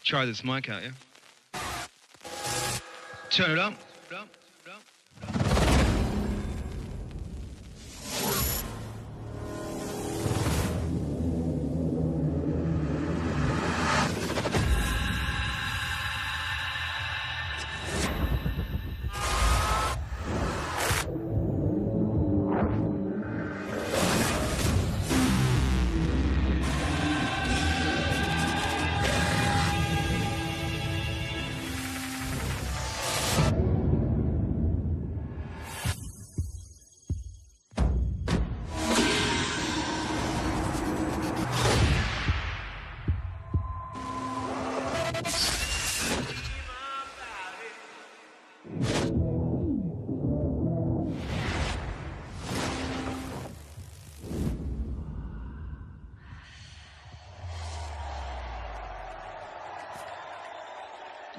Try this mic out, yeah? Turn it up.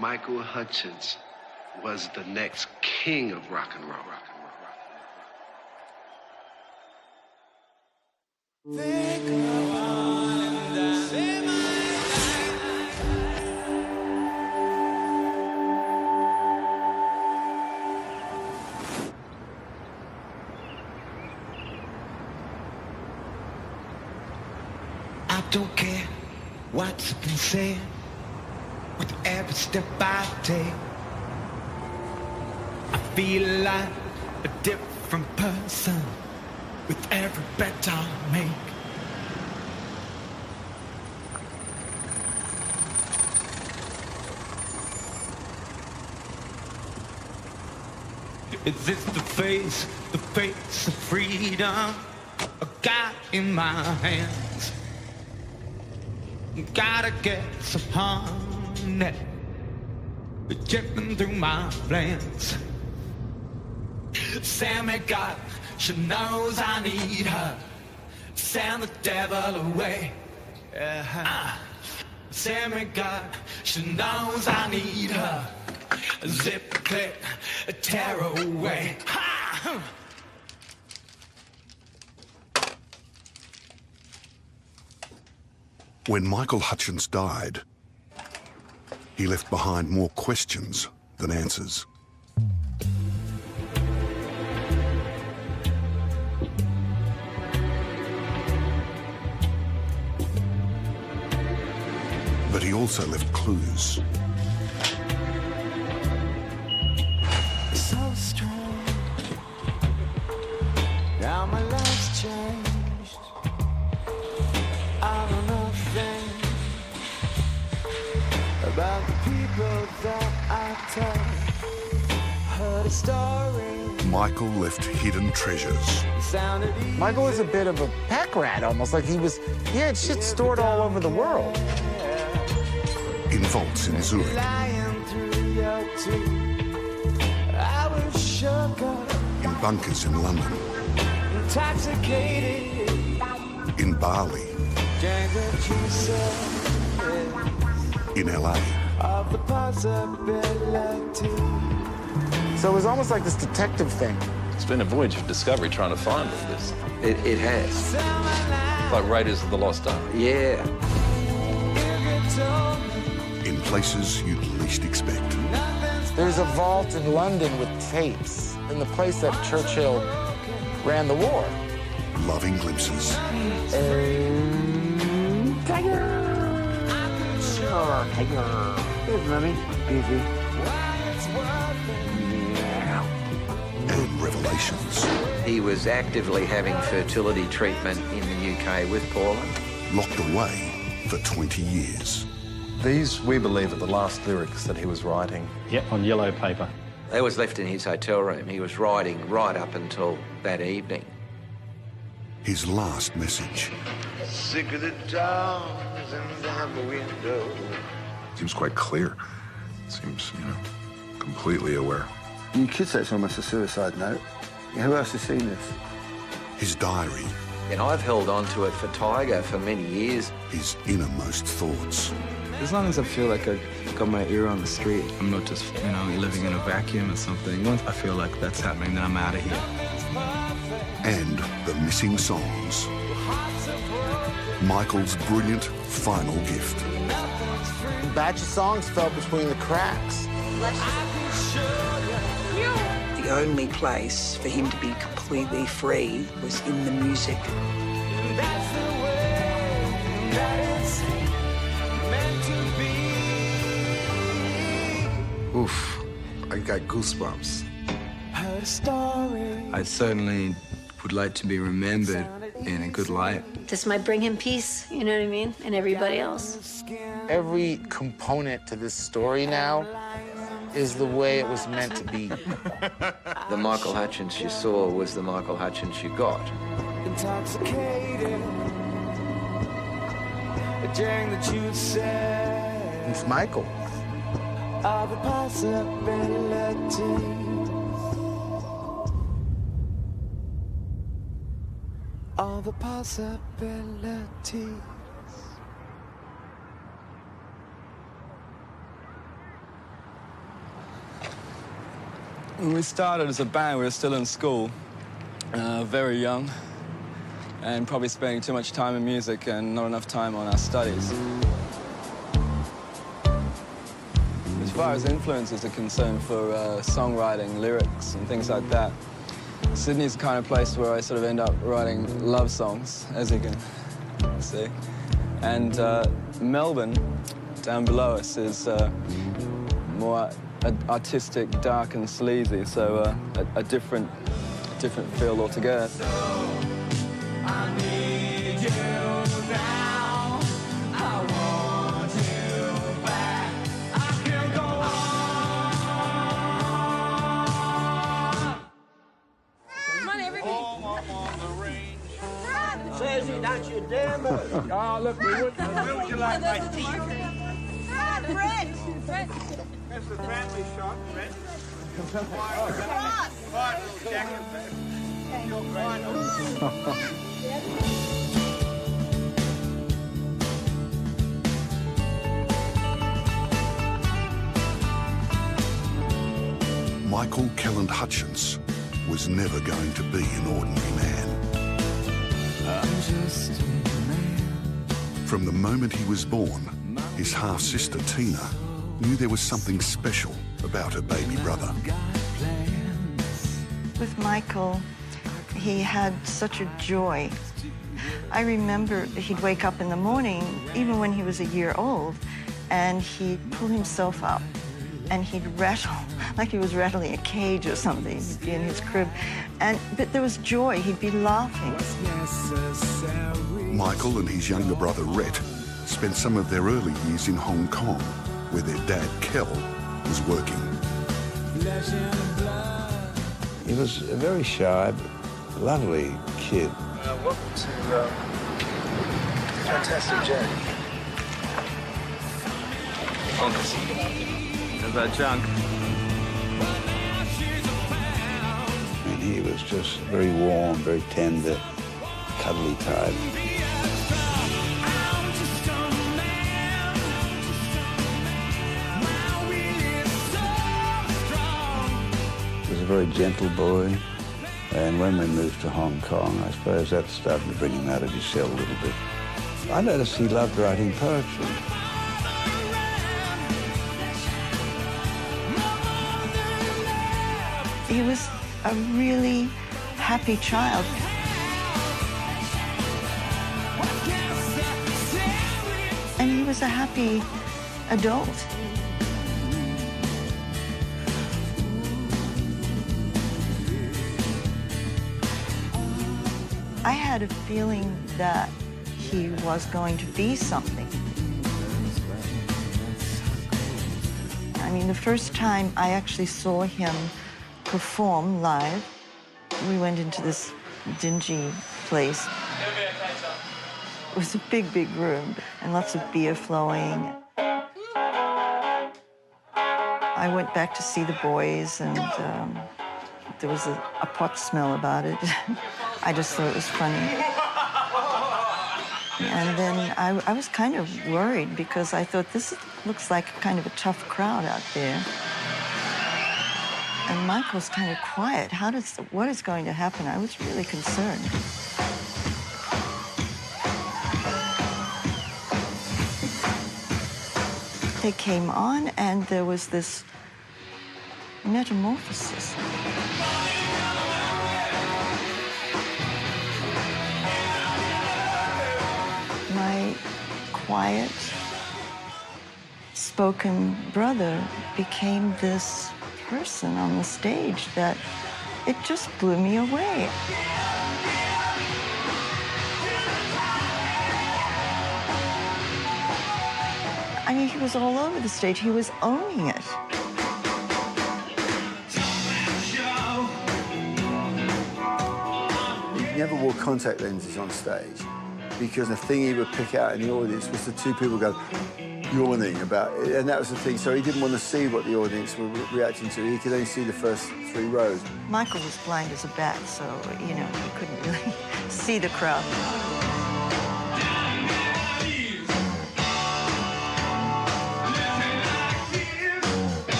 Michael Hutchence was the next king of rock and roll. I don't care what's been said. With every step I take, I feel like a different person with every bet I make. Is this the face of freedom? A got in my hands. Gotta get some honey, dripping through my plans. Sammy got, she knows I need her. Send the devil away. Sammy got, she knows I need her. Zip click, tear away. Ha! When Michael Hutchence died, he left behind more questions than answers. But he also left clues. So strong. Now my life's changed. I don't know things about the people that I tell. Heard a story. Michael left hidden treasures. Michael was a bit of a pack rat, almost like he had shit stored all over the world. In vaults in Zurich. In bunkers in London. In Bali. In LA. So it was almost like this detective thing. It's been a voyage of discovery trying to find all this. It has. Like Raiders of the Lost Ark. Yeah. In places you'd least expect. There's a vault in London with tapes in the place that Churchill ran the war. Loving glimpses. Tiger! Sure, tiger. Here's mommy. Busy. And revelations. He was actively having fertility treatment in the UK with Paula. Locked away for 20 years. These, we believe, are the last lyrics that he was writing. Yep, on yellow paper. They was left in his hotel room. He was writing right up until that evening. His last message. Sick of the dogs and down the window. Seems quite clear. Seems, completely aware. You could say it's almost a suicide note. Who else has seen this? His diary. And I've held on to it for Tiger for many years. His innermost thoughts. As long as I feel like I got my ear on the street, I'm not just, living in a vacuum or something. Once I feel like that's happening, then I'm out of here. And the missing songs. Michael's brilliant final gift. A batch of songs fell between the cracks. The only place for him to be completely free was in the music. That's the way that it's meant to be. Oof, I got goosebumps. Heard a story. I certainly would like to be remembered in a good light. This might bring him peace, you know what I mean? And everybody else. Every component to this story now is the way it was meant to be. The Michael Hutchence you saw was the Michael Hutchence you got. Intoxicated. During the truth said. It's Michael. Of the possibility. All the possibilities. When we started as a band, we were still in school, very young, and probably spending too much time in music and not enough time on our studies. As far as influences are concerned for songwriting, lyrics, and things like that, Sydney's the kind of place where I sort of end up writing love songs, as you can see. And Melbourne, down below us, is more artistic, dark and sleazy, so a different feel altogether. I need you now. I want you back. I can't go on. Come on, everybody. Home on the range. Says he, that's your damn boy. Oh, look, would you like my tea? Brett. Mr. Friendly shot, Brett. Michael Kelland Hutchence was never going to be an ordinary man. I'm just a man. From the moment he was born, his half-sister Tina knew there was something special about her baby brother. With Michael, he had such a joy. I remember he'd wake up in the morning, even when he was a year old, and he'd pull himself up and he'd rattle like he was rattling a cage or something. He'd be in his crib, but there was joy. He'd be laughing. Michael and his younger brother Rhett spent some of their early years in Hong Kong, where their dad Kel was working. He was a very shy, lovely kid. Welcome to Fantastic Jack. There's that junk. And he was just very warm, very tender, cuddly type. He was a very gentle boy. And when we moved to Hong Kong, I suppose that started to bring him out of his shell a little bit. I noticed he loved writing poetry. He was a really happy child. And he was a happy adult. I had a feeling that he was going to be something. I mean, the first time I actually saw him perform live, we went into this dingy place. It was a big, big room and lots of beer flowing. I went back to see the boys, and there was a pot smell about it. I just thought it was funny. And then I was kind of worried because I thought, this looks like kind of a tough crowd out there. And Michael's kind of quiet. What is going to happen? I was really concerned. They came on, and there was this metamorphosis. My quiet, spoken brother became this person on the stage that it just blew me away. I mean, he was all over the stage. He was owning it. He never wore contact lenses on stage because the thing he would pick out in the audience was the two people go yawning about it, and that was the thing. So he didn't want to see what the audience were reacting to. He could only see the first 3 rows. Michael was blind as a bat, so, you know, he couldn't really see the crowd.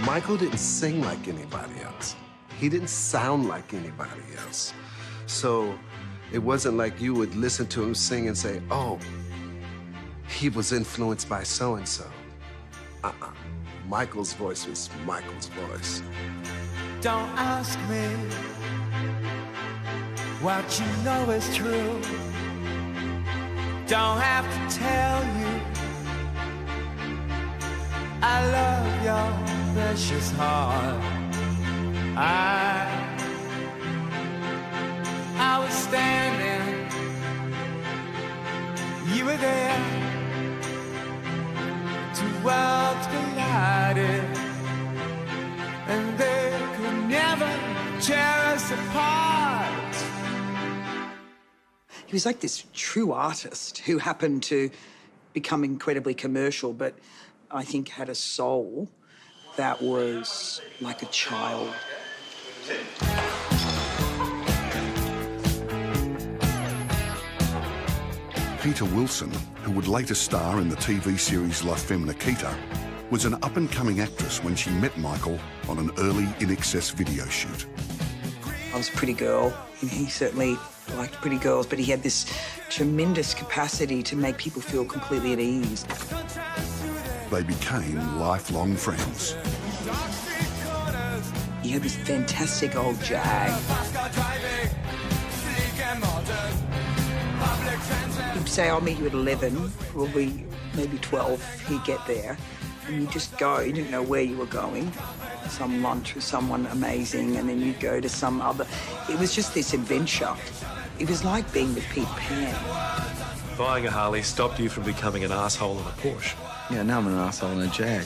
Michael didn't sing like anybody else. He didn't sound like anybody else. So it wasn't like you would listen to him sing and say, oh, he was influenced by so-and-so. Michael's voice was Michael's voice. Don't ask me what you know is true. Don't have to tell you I love your precious heart. I was standing, you were there, 2 worlds collided, and they could never tear us apart. He was like this true artist who happened to become incredibly commercial, but I think had a soul that was like a child. Peter Wilson, who would later star in the TV series La Femme Nikita, was an up-and-coming actress when she met Michael on an early INXS video shoot. I was a pretty girl, and he certainly liked pretty girls, but he had this tremendous capacity to make people feel completely at ease. They became lifelong friends. He had this fantastic old Jag. He'd say, I'll meet you at 11, probably maybe 12, he'd get there. And you'd just go, you didn't know where you were going. Some lunch with someone amazing, and then you'd go to some other. It was just this adventure. It was like being with Peter Pan. Buying a Harley stopped you from becoming an asshole in a Porsche. Yeah, now I'm an asshole in a Jag.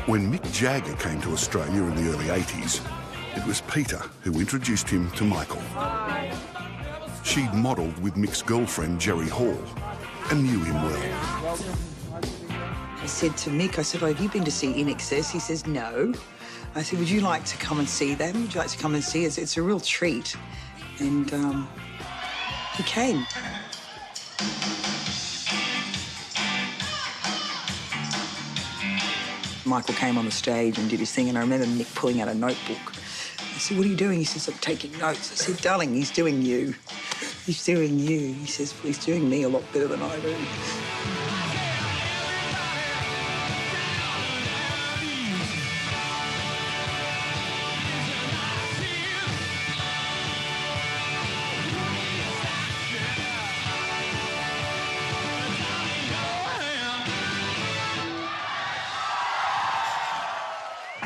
When Mick Jagger came to Australia in the early 80s, it was Peter who introduced him to Michael. She'd modelled with Mick's girlfriend, Jerry Hall, and knew him well. I said to Mick, I said, oh, have you been to see INXS? He says, no. I said, would you like to come and see them? Would you like to come and see us? It's a real treat. And he came. Michael came on the stage and did his thing, and I remember Mick pulling out a notebook. I said, what are you doing? He says, I'm taking notes. I said, darling, he's doing you. He's doing you. He says, well, he's doing me a lot better than I do.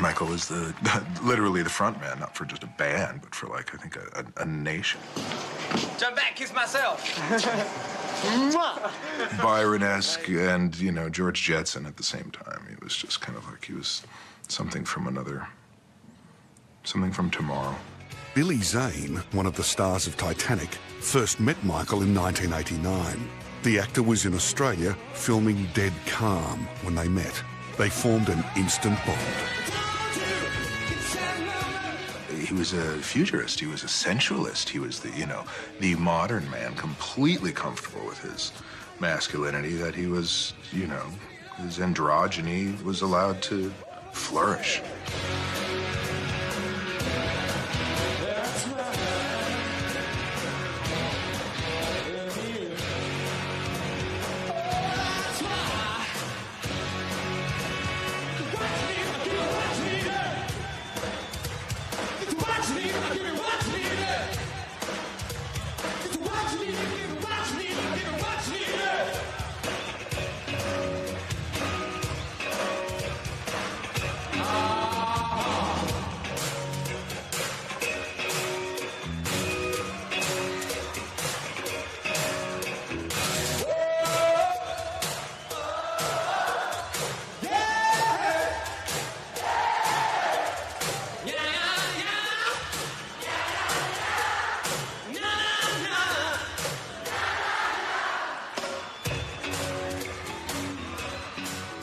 Michael is literally the front man, not for just a band, but for, like, I think a nation. Jump back, kiss myself. Byron-esque and, you know, George Jetson at the same time. He was just kind of like he was something from tomorrow. Billy Zane, one of the stars of Titanic, first met Michael in 1989. The actor was in Australia filming Dead Calm when they met. They formed an instant bond. He was a futurist. He was a sensualist. He was the modern man, completely comfortable with his masculinity, that he was, you know, his androgyny was allowed to flourish.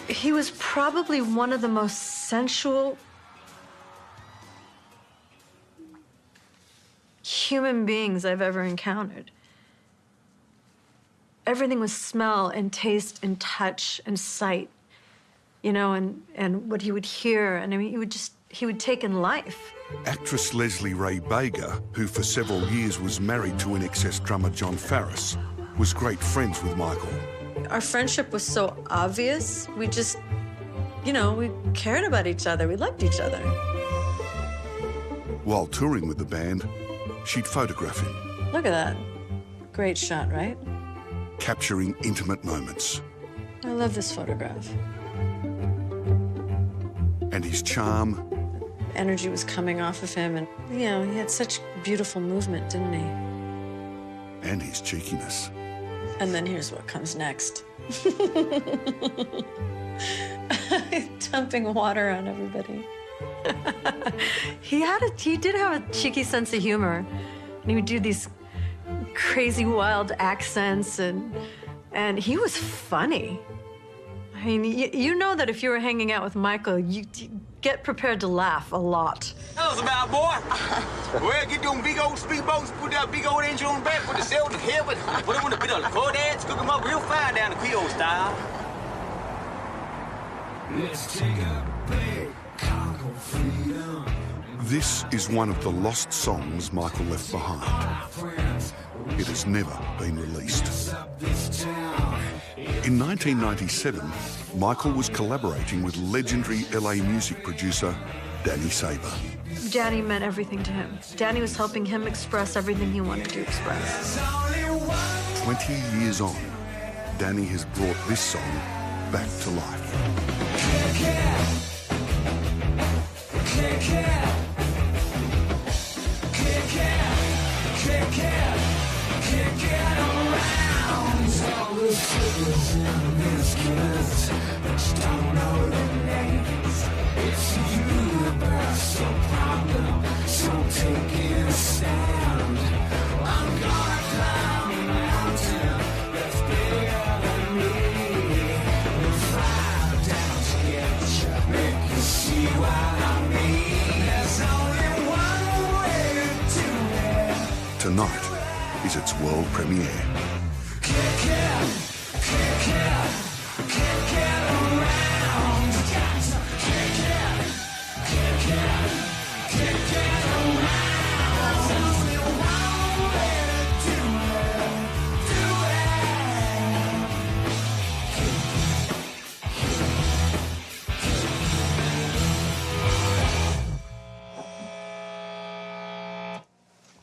He was probably one of the most sensual human beings I've ever encountered. Everything was smell and taste and touch and sight, you know, and what he would hear. And I mean, he would take in life. Actress Leslie Ray Bager, who for several years was married to INXS drummer John Farris, was great friends with Michael. Our friendship was so obvious. We just, you know, we cared about each other. We loved each other. While touring with the band, she'd photograph him. Look at that. Great shot, right? Capturing intimate moments. I love this photograph. And his charm. Energy was coming off of him, and, you know, he had such beautiful movement, didn't he? And his cheekiness. And then here's what comes next. Dumping water on everybody. He did have a cheeky sense of humor. And he would do these crazy, wild accents, and he was funny. I mean, you know that if you were hanging out with Michael, you get prepared to laugh a lot. That was about, boy. Well, get them big old speedboats, put that big old engine on the back, put the sail to heaven, put them on the bit of the cordads, cook them up real fine down the Creole style. Let's take a big cock of freedom. This is one of the lost songs Michael left behind. It has never been released. In 1997, Michael was collaborating with legendary LA music producer Danny Saber. Danny meant everything to him. Danny was helping him express everything he wanted to express. 20 years on, Danny has brought this song back to life. It's a universal problem, so take it a stand. I'm gonna climb a mountain that's bigger than me. We'll fly down together, make you see what I mean. There's only one way to do it. Tonight is its world premiere.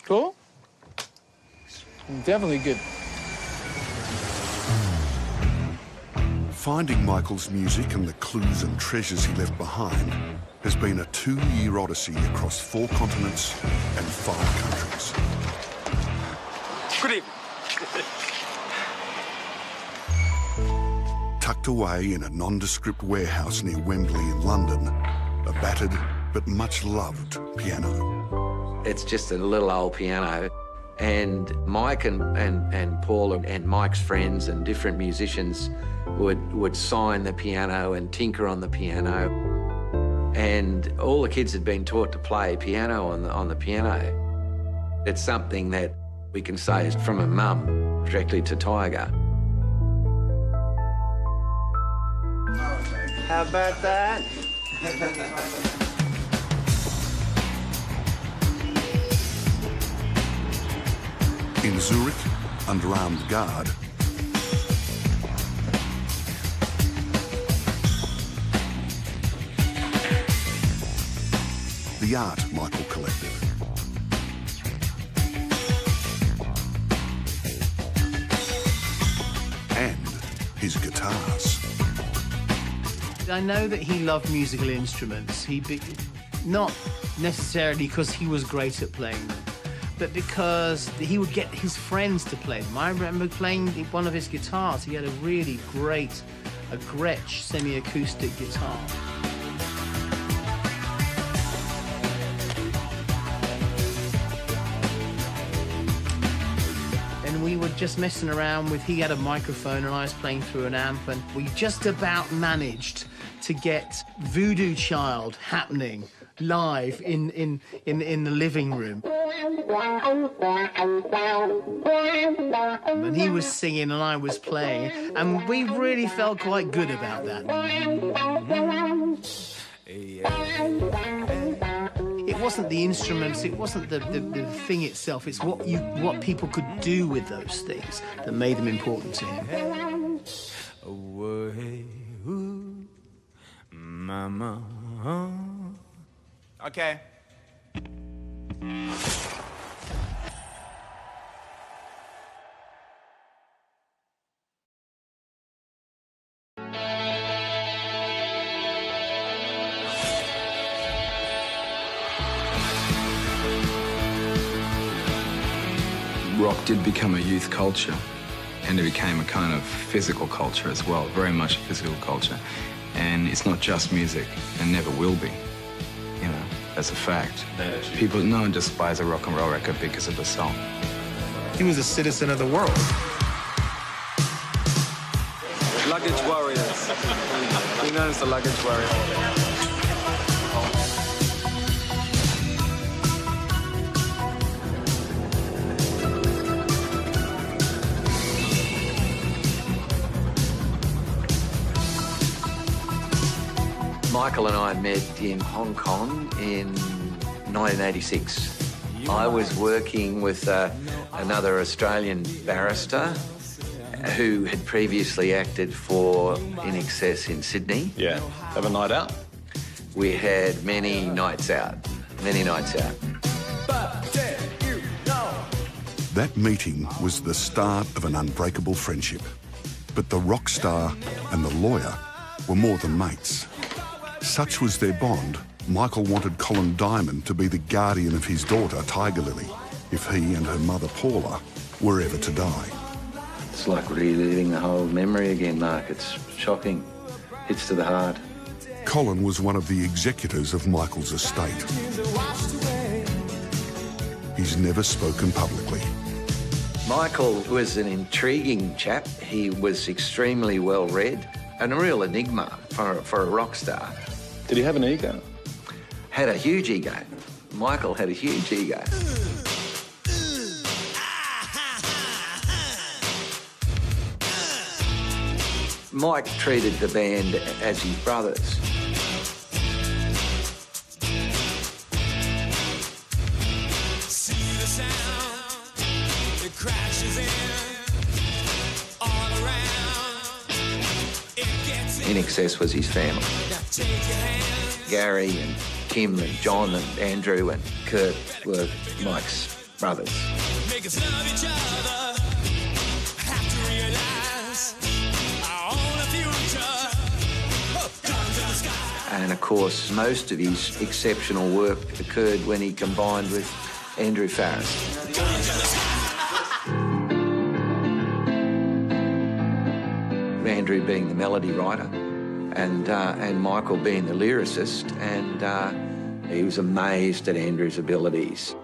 Cool? Definitely good. Finding Michael's music and the clues and treasures he left behind has been a 2-year odyssey across 4 continents and 5 countries. Good evening. Tucked away in a nondescript warehouse near Wembley in London, a battered but much loved piano. It's just a little old piano. And Mike and Paul and Mike's friends and different musicians would sign the piano and tinker on the piano. And all the kids had been taught to play piano on the piano. It's something that we can say is from a mum directly to Tiger. How about that? In Zurich, under armed guard, the art Michael collected. And his guitars. I know that he loved musical instruments. Not necessarily because he was great at playing them, but because he would get his friends to play them. I remember playing one of his guitars. He had a really great, a Gretsch semi-acoustic guitar. And we were just messing around with, he had a microphone and I was playing through an amp, and we just about managed to get Voodoo Child happening live in the living room. And he was singing and I was playing, and we really felt quite good about that. It wasn't the instruments, it wasn't the thing itself, it's what people could do with those things that made them important to him. Away, ooh, mama. Okay. Rock did become a youth culture, and it became a kind of physical culture as well, very much a physical culture. And it's not just music, and never will be. You know, that's a fact. No one just buys a rock and roll record because of the song. He was a citizen of the world. Luggage warriors. He knows the luggage warriors. Michael and I met in Hong Kong in 1986. I was working with another Australian barrister who had previously acted for INXS in Sydney. Yeah, have a night out? We had many nights out, many nights out. That meeting was the start of an unbreakable friendship. But the rock star and the lawyer were more than mates. Such was their bond, Michael wanted Colin Diamond to be the guardian of his daughter, Tiger Lily, if he and her mother, Paula, were ever to die. It's like reliving the whole memory again, Mark. It's shocking. Hits to the heart. Colin was one of the executors of Michael's estate. He's never spoken publicly. Michael was an intriguing chap. He was extremely well read and a real enigma for a rock star. Did he have an ego? Had a huge ego. Michael had a huge ego. Mike treated the band as his brothers. See the sound, it crashes in all around. INXS was his family. Gary and Kim and John and Andrew and Kurt were Mike's brothers. Make us love each other. Have to realize our own future. Guns in the sky. And of course, most of his exceptional work occurred when he combined with Andrew Farris. Andrew being the melody writer, and Michael being the lyricist, and he was amazed at Andrew's abilities.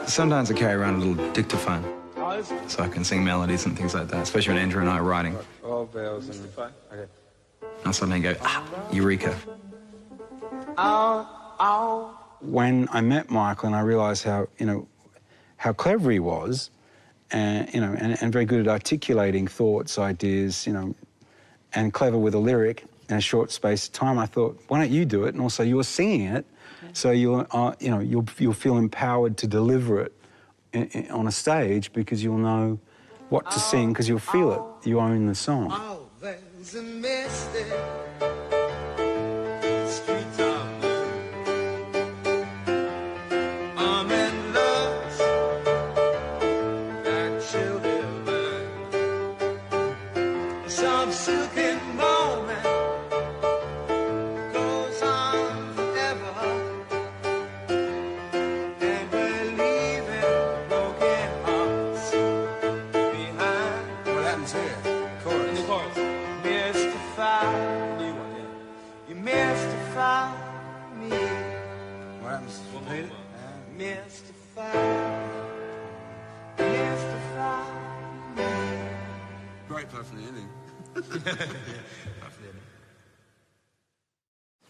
Sometimes I carry around a little dictaphone so I can sing melodies and things like that, especially when Andrew and I are writing. All bells and okay. I'll suddenly go, eureka. When I met Michael and I realised how clever he was, and, you know, and very good at articulating thoughts, ideas, you know, and clever with a lyric in a short space of time. I thought, why don't you do it? And also you're singing it, so you'll, you know, you'll feel empowered to deliver it on a stage because you'll know what to sing because you'll feel it. You own the song. Oh, there's a mystic. Streets are blue. I'm in love. That chilly line. Some silken moment goes on forever. And we're leaving broken hearts behind. What happens here? Chorus. The chorus. Mystify. New one, yeah. You mystify me. What happens? Repeat it. Mystify. Mystify me. Great part from the ending.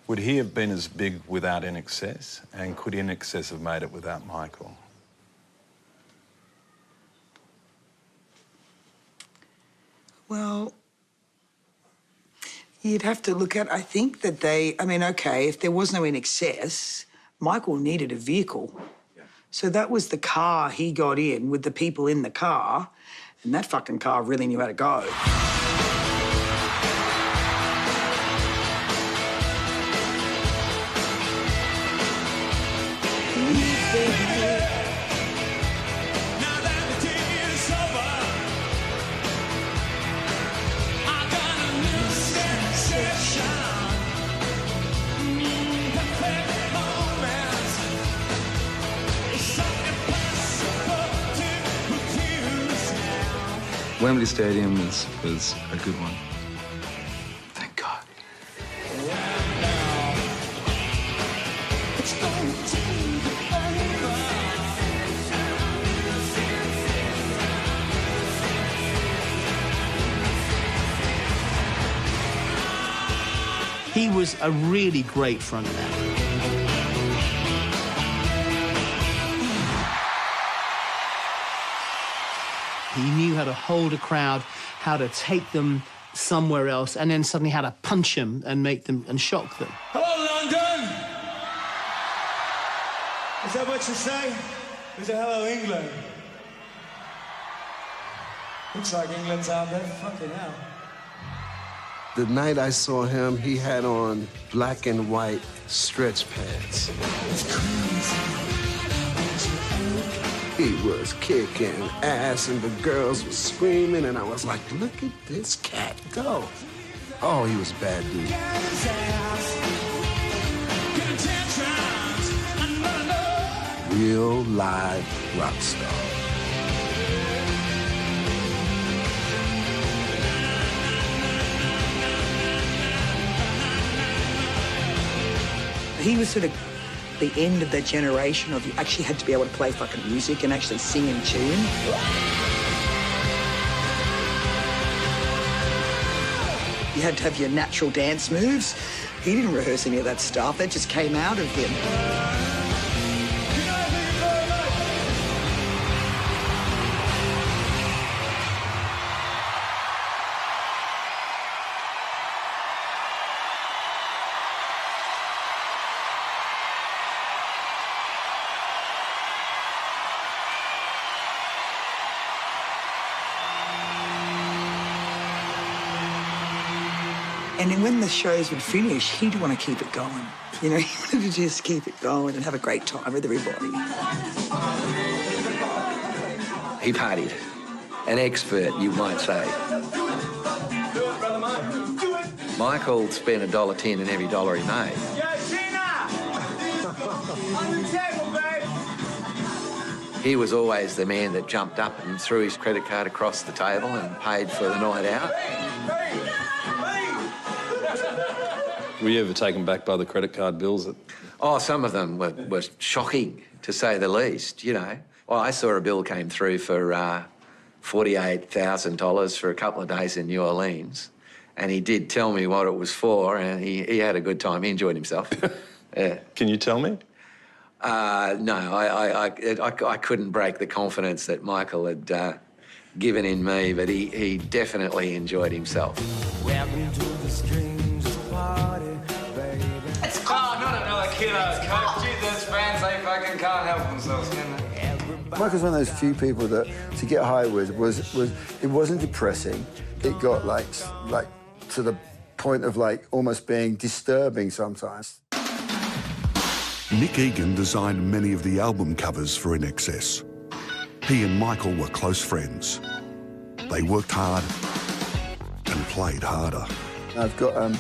Would he have been as big without INXS? And could INXS have made it without Michael? Well, you'd have to look at, I think that they, I mean, okay, if there was no INXS, Michael needed a vehicle. So that was the car he got in with the people in the car, and that fucking car really knew how to go. Wembley Stadium was a good one. Thank God. He was a really great frontman. He knew how to hold a crowd, how to take them somewhere else, and then suddenly how to punch them and make them and shock them. Hello, London! Is that what you say? Is it hello, England? Looks like England's out there. Fucking hell. The night I saw him, he had on black and white stretch pants. He was kicking ass and the girls were screaming and I was like, look at this cat go. Oh, he was a bad dude. Real live rock star. He was sort of the end of that generation of you actually had to be able to play fucking music and actually sing in tune. You had to have your natural dance moves. He didn't rehearse any of that stuff. That just came out of him. And then when the shows would finish, he'd want to keep it going. You know, he wanted to just keep it going and have a great time with everybody. He partied. An expert, you might say. Michael spent $1.10 in every dollar he made. He was always the man that jumped up and threw his credit card across the table and paid for the night out. Were you ever taken back by the credit card bills? Oh, some of them were shocking, to say the least, you know. Well, I saw a bill came through for $48,000 for a couple of days in New Orleans, and he did tell me what it was for, and he had a good time. He enjoyed himself. Yeah. Can you tell me? No, I couldn't break the confidence that Michael given in me, but he definitely enjoyed himself. Welcome to the strangers party, baby. Oh, not another kiddo, Coach. Jesus, fans, they fucking can't help themselves, can they? Michael's one of those few people that to get high with was it wasn't depressing. It got like to the point of like almost being disturbing sometimes. Nick Egan designed many of the album covers for INXS. He and Michael were close friends. They worked hard and played harder. I've got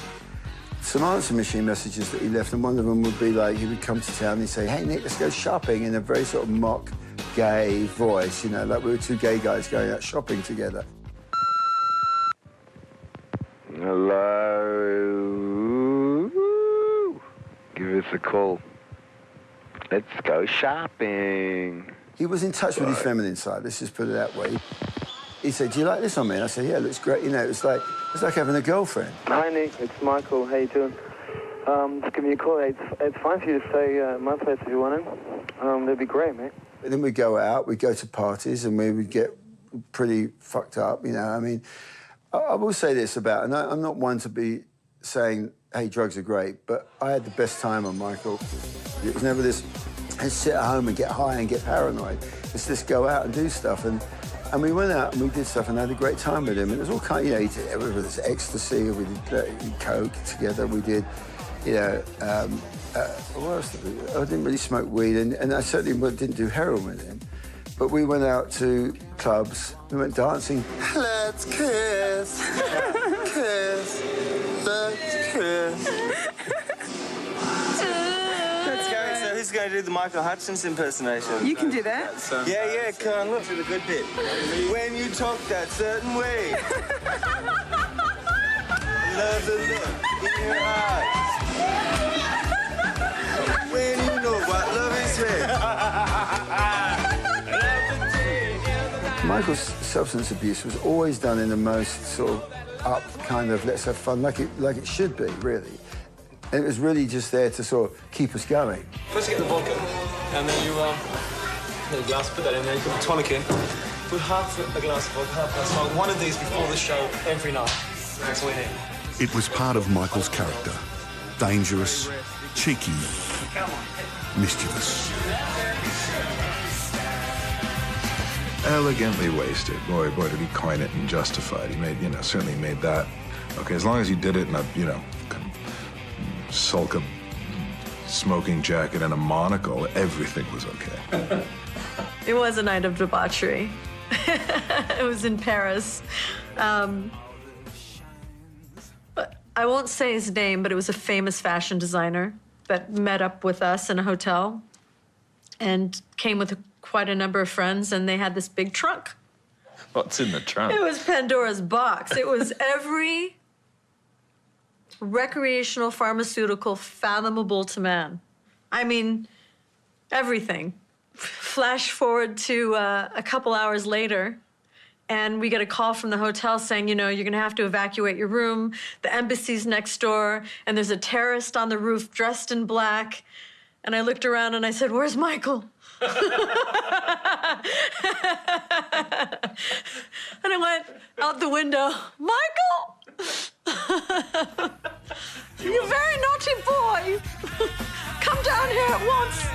some answer machine messages that he left, and one of them would be like, he would come to town and he'd say, "Hey, Nick, let's go shopping," in a very sort of mock gay voice, you know, like we were two gay guys going out shopping together. Hello. Give us a call. Let's go shopping. He was in touch with his feminine side, let's just put it that way. He said, "Do you like this on me?" And I said, "Yeah, it looks great." You know, it's like having a girlfriend. Hi, Nick. It's Michael. How you doing? Just give me a call. It's fine for you to stay at my place if you want to. That'd be great, mate. And then we'd go out, we'd go to parties, and we would get pretty fucked up, you know. I mean, I will say this about, and I'm not one to be saying, hey, drugs are great, but I had the best time on Michael. It was never this, let's sit at home and get high and get paranoid. It's just go out and do stuff. And we went out and we did stuff and had a great time with him. And it was all kind of, you know, he did, whether it's ecstasy or we did coke together, we did, you know, what else did we do? I didn't really smoke weed, and I certainly didn't do heroin with him. But we went out to clubs, we went dancing. Let's kiss, kiss, let's kiss. Let's go. So who's going to do the Michael Hutchence impersonation? You can do that. Yeah, come on, look for the good bit. When you talk that certain way. Love the look in your eyes. When you know what love is here. Michael's substance abuse was always done in the most sort of up kind of let's have fun, like it should be, really. And it was really just there to sort of keep us going. First you get the vodka, and then you get a glass, put that in there, you put the tonic in. Put half a glass of vodka, half a glass of one of these before the show every night. That's what we need. It was part of Michael's character. Dangerous, cheeky, mischievous. Elegantly wasted. Boy, did he coin it and justify it. He made, you know, certainly made that. Okay, as long as he did it in a, you know, kind of sulka smoking jacket and a monocle, everything was okay. It was a night of debauchery. It was in Paris. I won't say his name, but it was a famous fashion designer that met up with us in a hotel and came with quite a number of friends, and they had this big trunk. What's in the trunk? It was Pandora's box. It was every recreational pharmaceutical fathomable to man. I mean, everything. Flash forward to a couple hours later, and we get a call from the hotel saying, you know, you're going to have to evacuate your room. The embassy's next door, and there's a terrorist on the roof dressed in black. And I looked around and I said, "Where's Michael?" And I went out the window, "Michael! You very naughty boy. Come down here at once."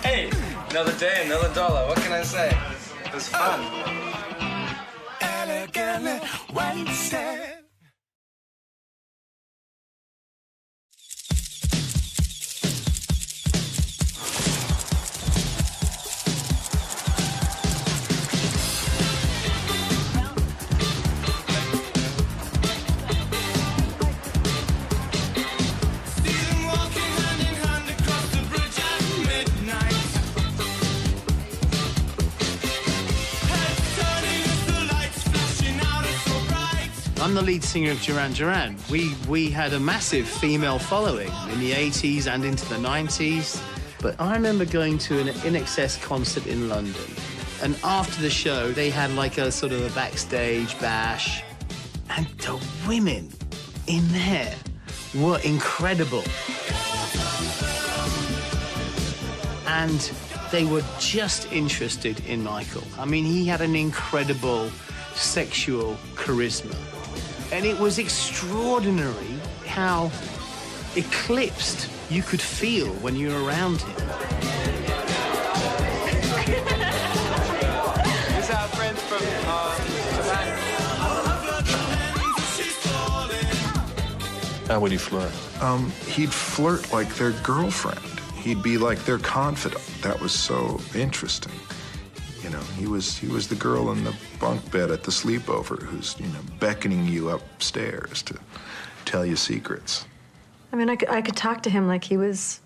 Hey, another day, another dollar. What can I say? It was fun. Elegantly wasted. I'm the lead singer of Duran Duran. We had a massive female following in the 80s and into the 90s. But I remember going to an INXS concert in London. And after the show, they had like a sort of a backstage bash. And the women in there were incredible. And They were just interested in Michael. I mean, he had an incredible sexual charisma. And it was extraordinary how eclipsed you could feel when you were around him. These are our friends from Japan. How would he flirt? He'd flirt like their girlfriend. He'd be like their confidant. That was so interesting. You know, he was the girl in the bunk bed at the sleepover who's, you know, beckoning you upstairs to tell you secrets. I mean, I could talk to him like he was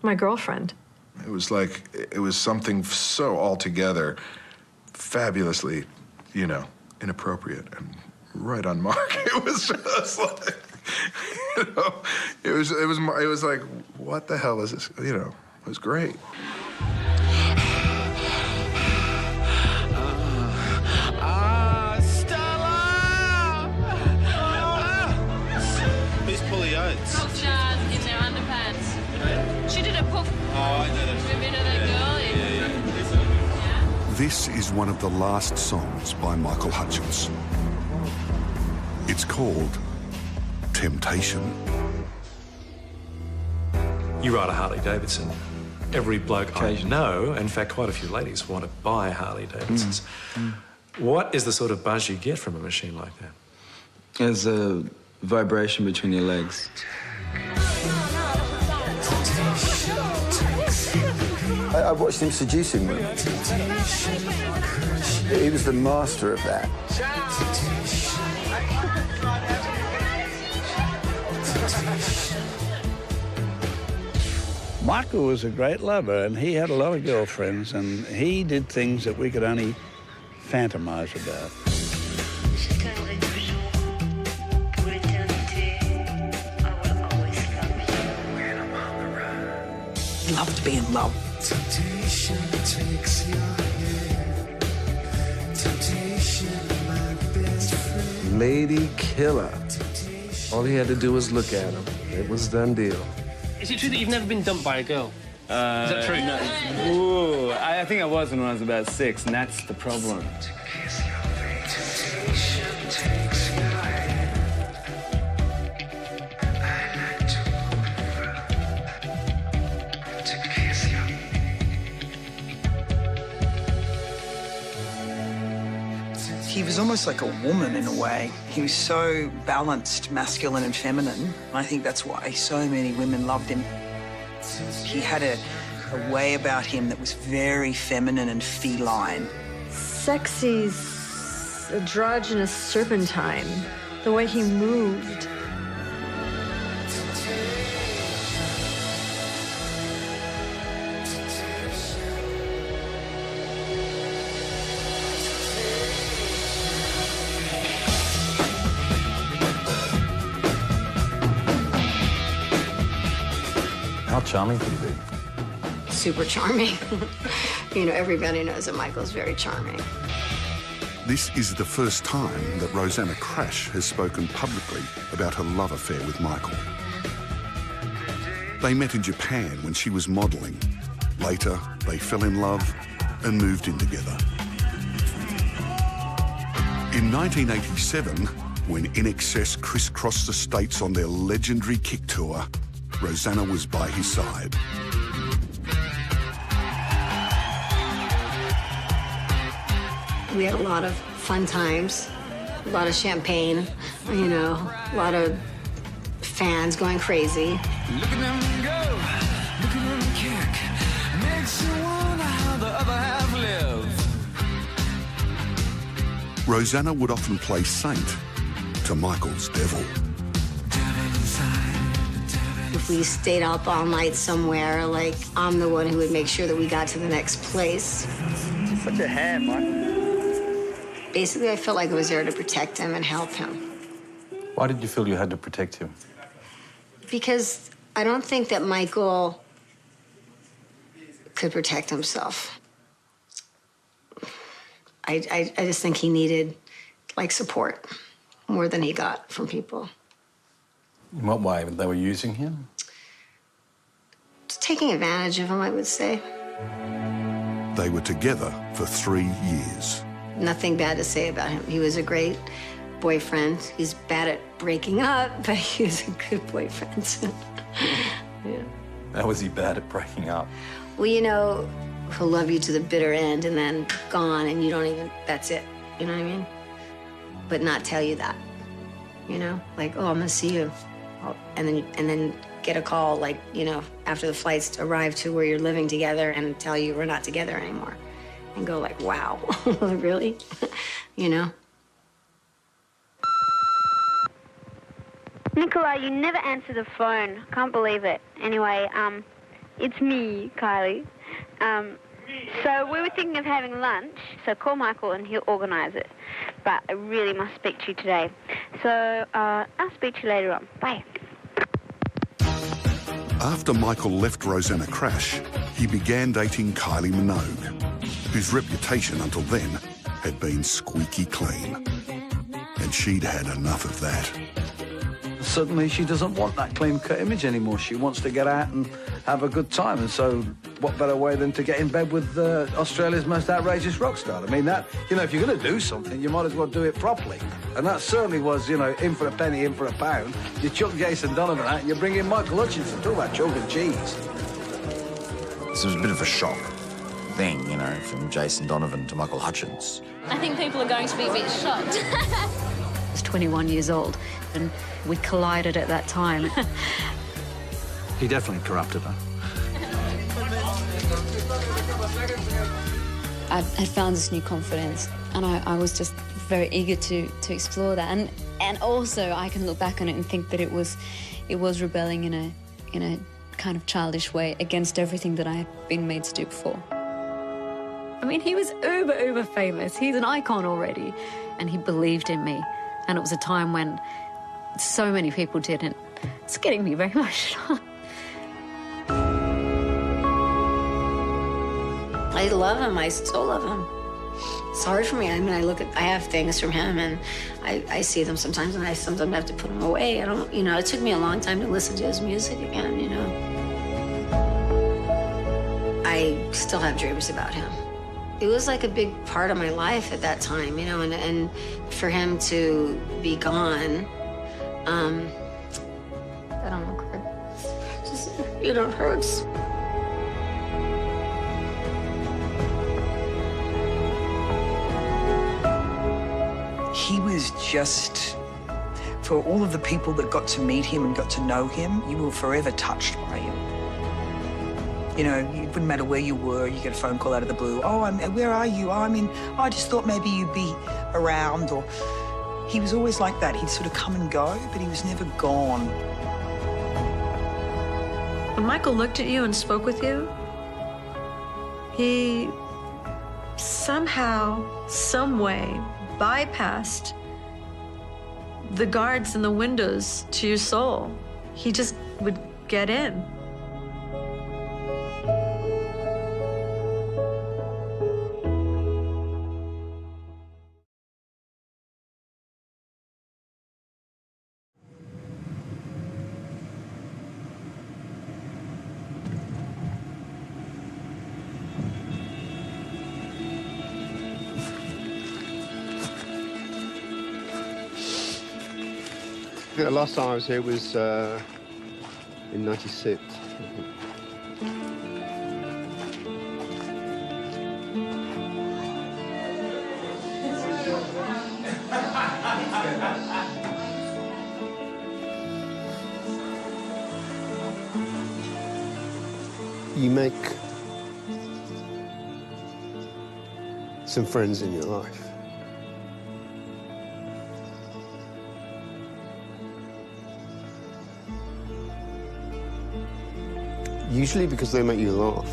my girlfriend. It was like, it was something so altogether fabulously, you know, inappropriate and right on mark. It was just like, you know, it was like, what the hell is this? You know, it was great. Who's Polly Oates? Rock stars in their underpants. She did a puff. Oh, I know that. Remember that girl? This is one of the last songs by Michael Hutchence. It's called Temptation. You ride a Harley Davidson. Every bloke I know, in fact, quite a few ladies want to buy Harley Davidsons. What is the sort of buzz you get from a machine like that? There's a vibration between your legs. I watched him seducing women. He was the master of that. Michael was a great lover, and he had a lot of girlfriends, and he did things that we could only fantasize about. He loved being loved. Temptation takes your head. Temptation, my best friend. Lady killer. All he had to do was look at him. It was done deal. Is it true that you've never been dumped by a girl? Is that true? No. Ooh, I think I was when I was about 6, and that's the problem. He was almost like a woman in a way. He was so balanced, masculine and feminine. I think that's why so many women loved him. He had a way about him that was very feminine and feline. Sexy, androgynous serpentine, the way he moved. How charming could he be? Super charming. You know, everybody knows that Michael's very charming. This is the first time that Rosanna Crash has spoken publicly about her love affair with Michael. They met in Japan when she was modelling. Later, they fell in love and moved in together. In 1987, when INXS crisscrossed the States on their legendary Kick tour, Rosanna was by his side. We had a lot of fun times, a lot of champagne, you know, a lot of fans going crazy. Look at them go, look at them kick. Makes you wonder how the other half live. Rosanna would often play saint to Michael's devil. If we stayed up all night somewhere, like, I'm the one who would make sure that we got to the next place. Such a ham, Michael. Basically, I felt like I was there to protect him and help him. Why did you feel you had to protect him? Because I don't think that Michael could protect himself. I just think he needed, like, support more than he got from people. In what way? They were using him? Just taking advantage of him, I would say. They were together for 3 years. Nothing bad to say about him. He was a great boyfriend. He's bad at breaking up, but he was a good boyfriend. Yeah. How was he bad at breaking up? Well, you know, he'll love you to the bitter end and then gone and you don't even, that's it. You know what I mean? But not tell you that, you know? Like, oh, I'm gonna see you. And then get a call, like, you know, after the flights arrive to where you're living together and tell you we're not together anymore. And go like, wow, really? You know? Nicola, you never answer the phone. Can't believe it. Anyway, it's me, Kylie. So we were thinking of having lunch, so call Michael and he'll organise it. But I really must speak to you today. So I'll speak to you later on. Bye. After Michael left Rosanna Crash, he began dating Kylie Minogue, whose reputation until then had been squeaky clean. And she'd had enough of that. Suddenly she doesn't want that clean-cut image anymore. She wants to get out and have a good time. And so what better way than to get in bed with Australia's most outrageous rock star? I mean, that, you know, if you're going to do something, you might as well do it properly. And that certainly was, you know, in for a penny, in for a pound. You chuck Jason Donovan out and you bring in Michael Hutchence and talk about chalk and cheese. This was a bit of a shock thing, you know, from Jason Donovan to Michael Hutchence. I think people are going to be a bit shocked. I was 21 years old, and we collided at that time. He definitely corrupted her. I found this new confidence, and I was just very eager to explore that. And also, I can look back on it and think that it was rebelling in a kind of childish way against everything that I had been made to do before. I mean, he was uber famous. He's an icon already. And he believed in me. And it was a time when so many people didn't. It's getting me very emotional. I love him. I still love him. It's hard for me. I mean, I have things from him, and I see them sometimes, and I sometimes have to put them away. I don't, you know, it took me a long time to listen to his music again, you know. I still have dreams about him. It was like a big part of my life at that time, you know, and for him to be gone, I don't know, just, you know, it hurts. He was just, for all of the people that got to meet him and got to know him, you were forever touched by him. You know, it wouldn't matter where you were, you get a phone call out of the blue. Oh, where are you? Oh, I just thought maybe you'd be around. Or he was always like that. He'd sort of come and go, but he was never gone. When Michael looked at you and spoke with you, he somehow, some way, bypassed the guards and the windows to your soul. He just would get in. The last time I was here was in '96. You make some friends in your life. Usually because they make you laugh.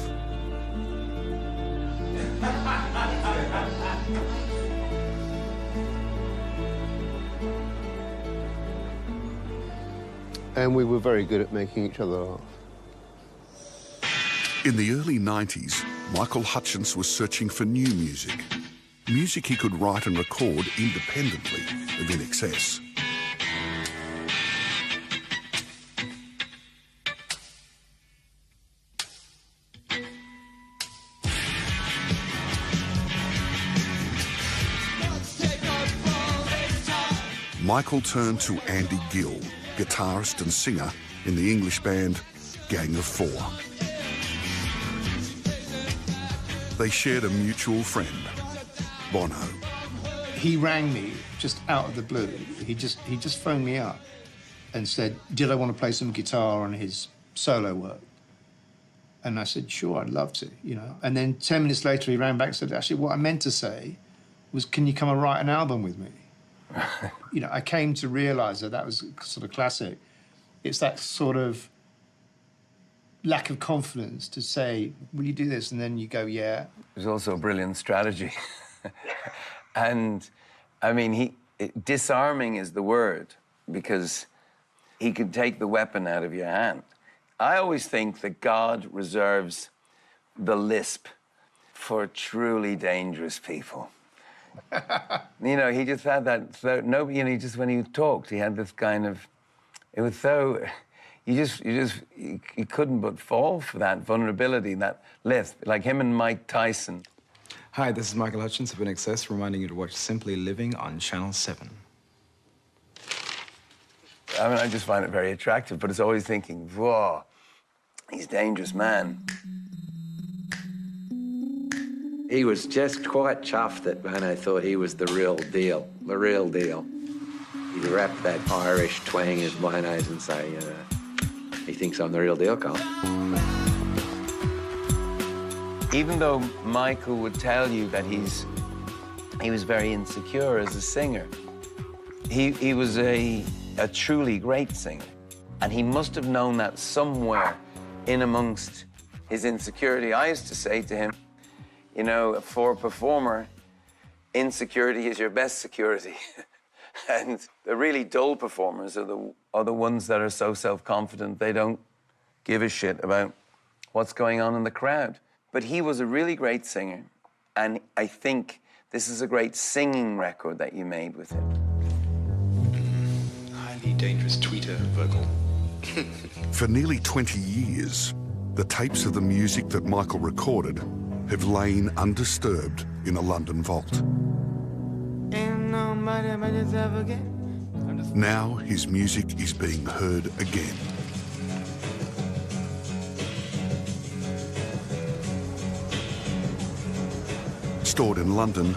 And we were very good at making each other laugh. In the early 90s, Michael Hutchence was searching for new music. Music he could write and record independently of INXS. Michael turned to Andy Gill, guitarist and singer in the English band Gang of Four. They shared a mutual friend, Bono. He rang me just out of the blue. He just phoned me up and said, did I want to play some guitar on his solo work? And I said, sure, I'd love to, you know. And then 10 minutes later, he rang back and said, actually, what I meant to say was, can you come and write an album with me? You know, I came to realise that was sort of classic. It's that sort of lack of confidence to say, will you do this? And then you go, yeah. It was also a brilliant strategy. And, I mean, disarming is the word, because he could take the weapon out of your hand. I always think that God reserves the lisp for truly dangerous people. You know, he just had that, so nobody, you know, just when he talked, he had this kind of, it was so, you couldn't but fall for that vulnerability, that lisp, like him and Mike Tyson. Hi, this is Michael Hutchence of INXS, reminding you to watch Simply Living on Channel 7. I mean, I just find it very attractive, but it's always thinking, whoa, he's a dangerous man. He was just quite chuffed that Bono thought he was the real deal, the real deal. He'd wrap that Irish twang in Bono's and say, he thinks I'm the real deal, Carl. Even though Michael would tell you that he was very insecure as a singer, he was a truly great singer. And he must have known that somewhere in amongst his insecurity. I used to say to him, you know, for a performer, insecurity is your best security. And the really dull performers are the ones that are so self-confident they don't give a shit about what's going on in the crowd. But he was a really great singer, and I think this is a great singing record that you made with him. Highly dangerous tweeter vocal. For nearly 20 years, the tapes of the music that Michael recorded have lain undisturbed in a London vault. Now his music is being heard again. Stored in London,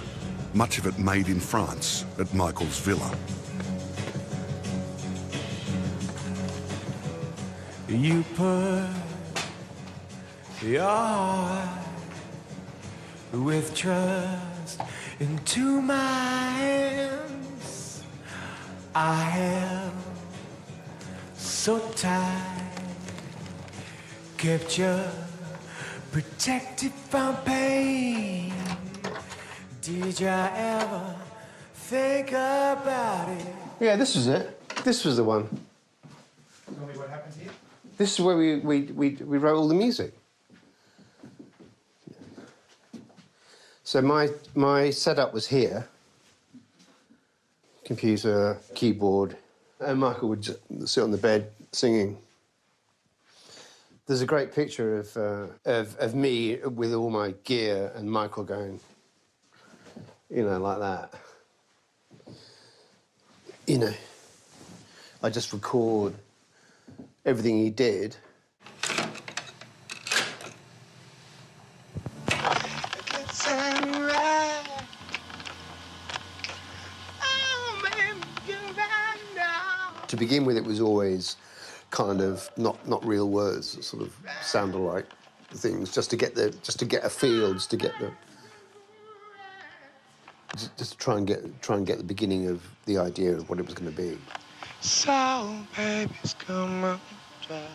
much of it made in France at Michael's villa. You put your heart with trust into my hands. I held so tight, kept you protected from pain. Did you ever think about it? Yeah, this was it. This was the one. Tell me what happened here. This is where we wrote all the music. So my setup was here. Computer, keyboard, and Michael would just sit on the bed singing. There's a great picture of me with all my gear and Michael going, you know, like that. You know, I just record everything he did. To begin with, it was always kind of not real words, that sort of sounded like things, just to get a feel, just to try and get the beginning of the idea of what it was going to be. So, baby's come on, drive.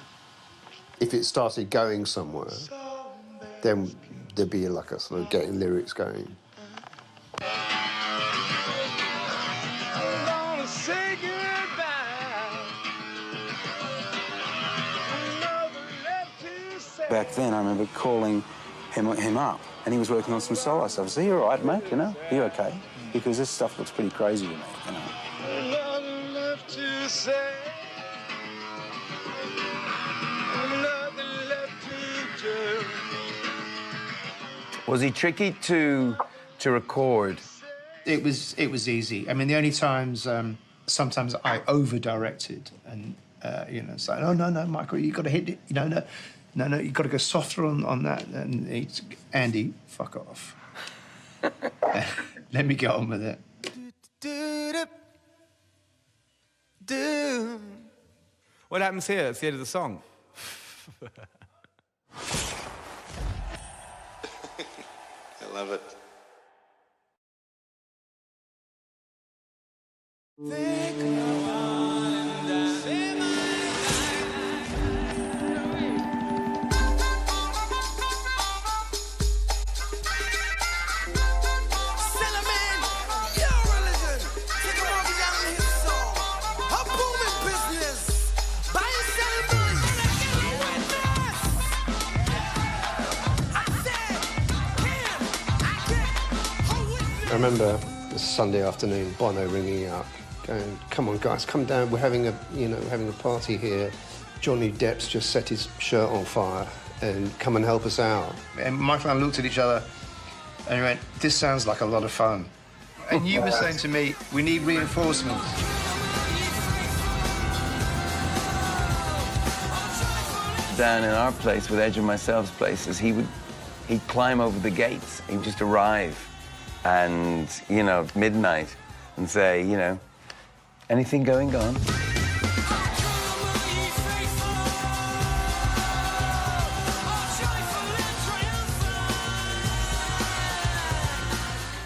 If it started going somewhere, then there'd be like a sort of getting lyrics going. Back then, I remember calling him up, and he was working on some solo stuff. I said, "You all right, mate? You know, you okay?" Because this stuff looks pretty crazy to me, you know. Nothing left to say. Nothing left to do. Was he tricky to record? It was easy. I mean, the only times sometimes I over-directed and, you know, it's like, oh, no, Michael, you got to hit it. You know, no, you got to go softer on that. And he's, Andy, fuck off. Let me get on with it. What happens here? It's the end of the song. I love it. I remember this Sunday afternoon, Bono ringing up, going, "Come on, guys, come down. We're having a party here. Johnny Depp's just set his shirt on fire, and come and help us out." And Michael and I looked at each other, and we went, "This sounds like a lot of fun." And you were saying to me, "We need reinforcements." Down in our place, with Edge and myself's places, he'd climb over the gates. He'd just arrive. And, you know, midnight, and say, you know, anything going on?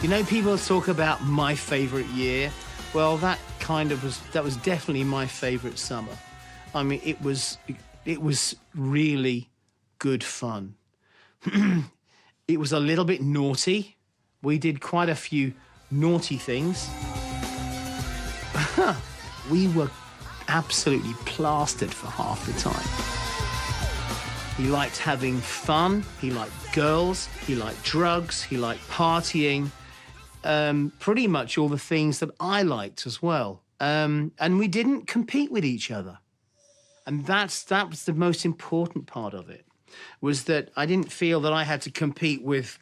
You know, people talk about my favourite year. Well, that was definitely my favourite summer. I mean, it was really good fun. It was a little bit naughty. We did quite a few naughty things. We were absolutely plastered for half the time. He liked having fun, he liked girls, he liked drugs, he liked partying, pretty much all the things that I liked as well. And we didn't compete with each other. And that was the most important part of it, was that I didn't feel that I had to compete with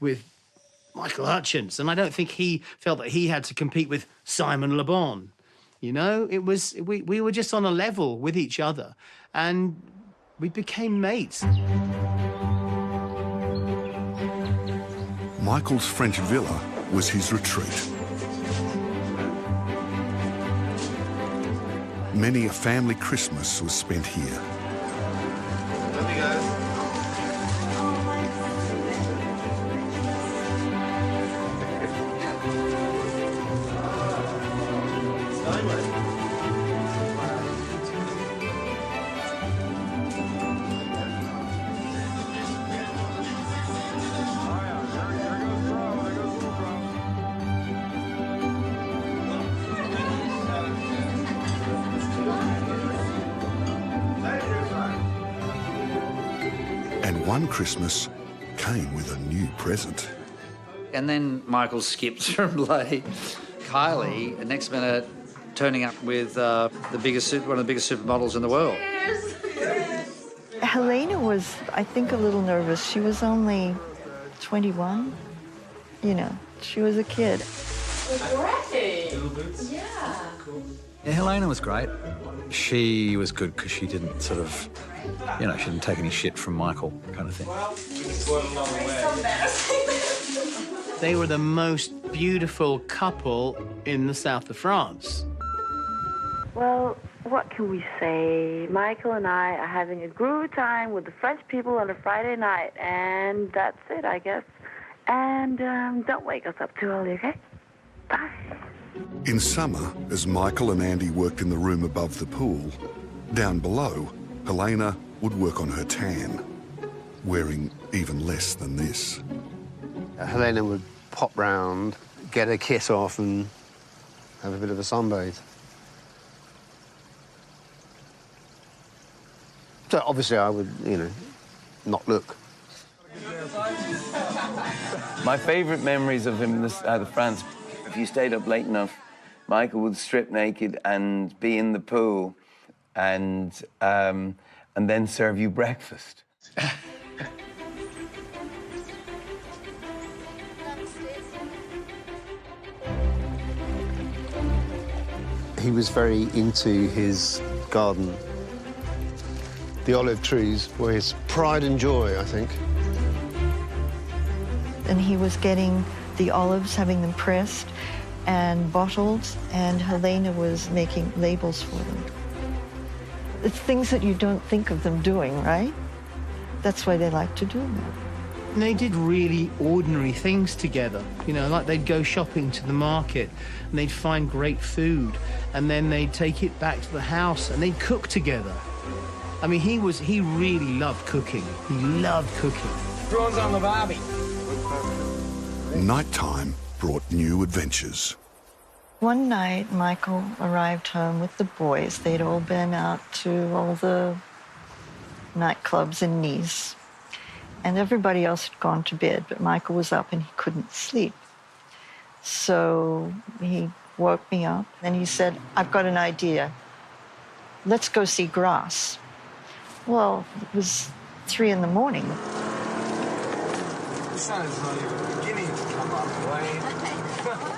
Michael Hutchence, and I don't think he felt that he had to compete with Simon Le Bon. You know, it was we were just on a level with each other, and we became mates. Michael's French villa was his retreat. Many a family Christmas was spent here. Love you guys. And one Christmas came with a new present. And then Michael skips from bloody Kylie, the next minute turning up with one of the biggest supermodels in the world. Helena was, I think, a little nervous. She was only 21. You know, she was a kid. Great. Yeah. Yeah, Helena was great. She was good because she didn't sort of, you know, she didn't take any shit from Michael kind of thing. They were the most beautiful couple in the south of France. Well, what can we say? Michael and I are having a groovy time with the French people on a Friday night, and that's it, I guess. And don't wake us up too early, okay? Bye. In summer, as Michael and Andy worked in the room above the pool, down below, Helena would work on her tan, wearing even less than this. Helena would pop round, get her kit off and have a bit of a sunbathe. So obviously I would, you know, not look. My favourite memories of him out of France, if you stayed up late enough, Michael would strip naked and be in the pool and then serve you breakfast. He was very into his garden. The olive trees were his pride and joy, I think. And he was getting the olives, having them pressed and bottled, and Helena was making labels for them. It's things that you don't think of them doing, right? That's why they like to do them. And they did really ordinary things together, you know, like they'd go shopping to the market and they'd find great food, and then they'd take it back to the house and they'd cook together. I mean, he really loved cooking. He loved cooking. Prawns on the barbie. Nighttime brought new adventures. One night, Michael arrived home with the boys. They'd all been out to all the nightclubs in Nice, and everybody else had gone to bed, but Michael was up and he couldn't sleep. So he woke me up and he said, "I've got an idea. Let's go see Grass." Well, it was 3 in the morning. The sun is not even beginning to come up, Wayne.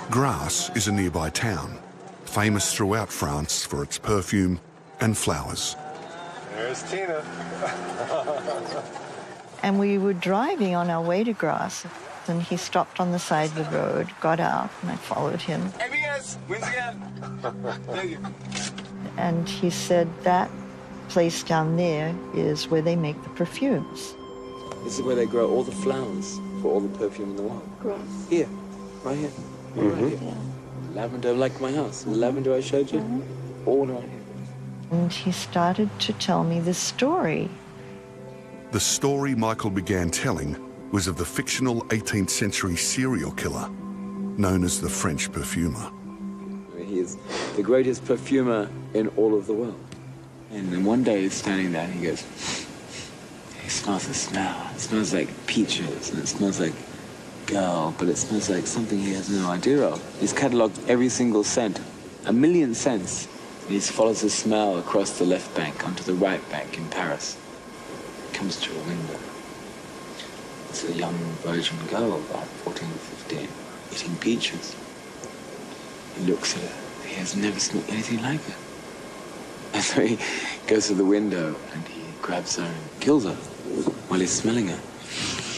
Grasse is a nearby town, famous throughout France for its perfume and flowers. There's Tina. And we were driving on our way to Grasse, and he stopped on the side of the road, got out, and I followed him. MES, wins again. Thank you. And he said, that place down there is where they make the perfumes. This is where they grow all the flowers for all the perfume in the world. Grass. Here, right here. Right here. Lavender, like my house. The lavender I showed you, all right here. And he started to tell me this story. The story Michael began telling was of the fictional 18th century serial killer known as the French perfumer. He is the greatest perfumer in all of the world. And then one day he's standing there and he goes, he smells the smell. It smells like peaches and it smells like girl, but it smells like something he has no idea of. He's catalogued every single scent, 1 million scents. And he follows the smell across the left bank onto the right bank in Paris. Comes to a window. It's a young virgin girl, about 14 or 15, eating peaches. He looks at her. He has never smelled anything like her. And so he goes to the window and he grabs her and kills her while he's smelling her.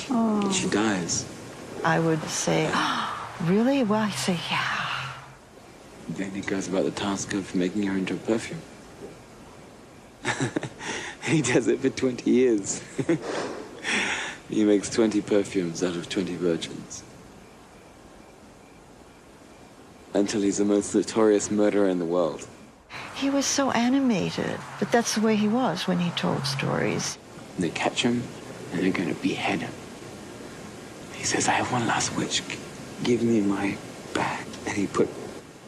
Oh. And she dies. I would say, oh, really? Well, I say, yeah. Then he goes about the task of making her into a perfume. He does it for 20 years. He makes 20 perfumes out of 20 virgins. Until he's the most notorious murderer in the world. He was so animated, but that's the way he was when he told stories. They catch him, and they're going to behead him. He says, I have one last wish. Give me my bag. And he put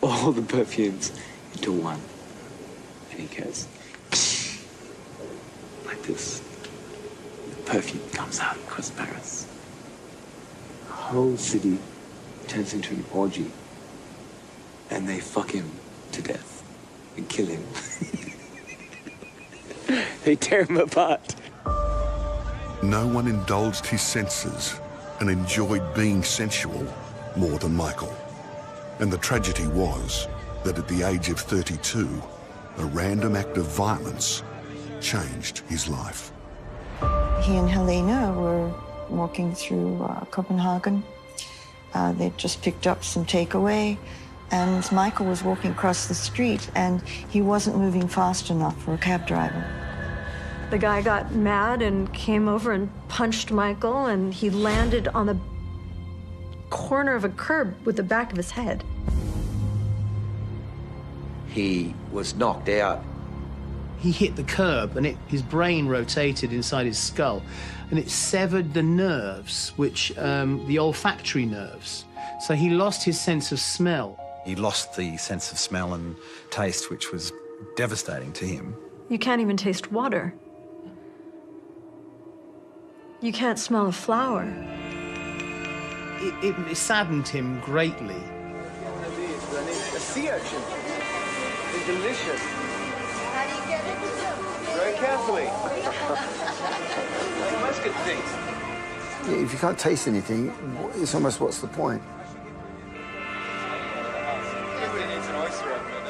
all the perfumes into one. And he goes, like this. The perfume comes out across Paris. The whole city turns into an orgy. And they fuck him to death. And kill him. They tear him apart. No one indulged his senses and enjoyed being sensual more than Michael. And the tragedy was that at the age of 32, a random act of violence changed his life. He and Helena were walking through Copenhagen. They'd just picked up some takeaway, and Michael was walking across the street, and he wasn't moving fast enough for a cab driver. The guy got mad and came over and punched Michael, and he landed on the corner of a curb with the back of his head. He was knocked out. He hit the curb and his brain rotated inside his skull, and it severed the nerves, which, the olfactory nerves. So he lost his sense of smell. He lost the sense of smell and taste, which was devastating to him. You can't even taste water. You can't smell a flower. It saddened him greatly. A sea urchin. They're delicious. How do you get it? Very carefully. Like most good things. Yeah, if you can't taste anything, it's almost what's the point? Everybody needs an oyster up there,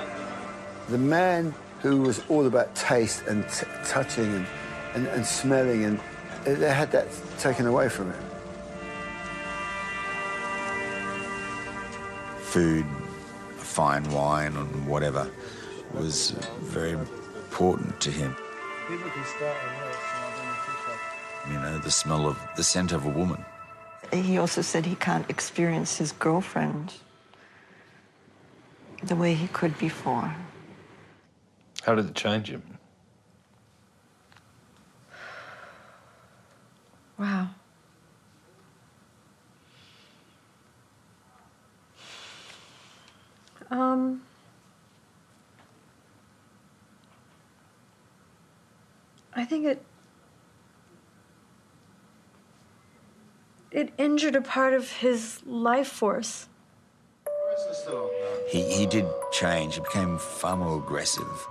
The man who was all about taste and touching and smelling, and they had that taken away from it. Food, fine wine and whatever was very important to him. People can start on You know, the smell of the scent of a woman. He also said he can't experience his girlfriend the way he could before. How did it change him? Wow. I think it injured a part of his life force. He did change. He became far more aggressive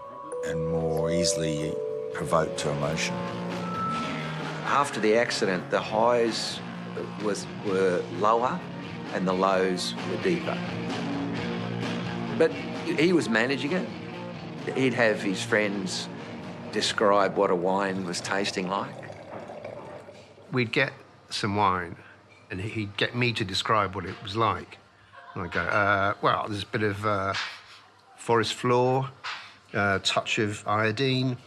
and more easily provoked to emotion. After the accident, the highs were lower and the lows were deeper. But he was managing it. He'd have his friends describe what a wine was tasting like. We'd get some wine, and he'd get me to describe what it was like. And I'd go, well, there's a bit of forest floor, touch of iodine,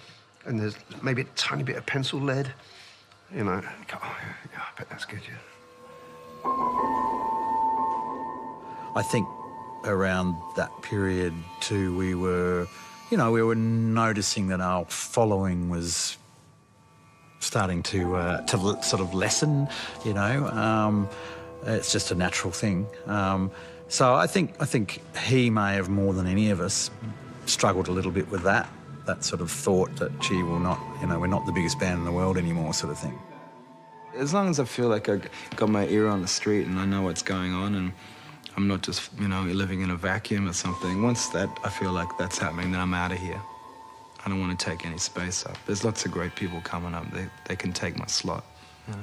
and there's maybe a tiny bit of pencil lead. You know, go, oh, yeah, I bet that's good, yeah. I think around that period too, we were noticing that our following was starting to sort of lessen. You know, it's just a natural thing. So I think he may have, more than any of us, struggled a little bit with that sort of thought that, gee, we're not the biggest band in the world anymore, sort of thing. As long as I feel like I got my ear on the street and I know what's going on and I'm not just, living in a vacuum or something. Once I feel like that's happening, then I'm out of here. I don't want to take any space up. There's lots of great people coming up. They can take my slot. Yeah.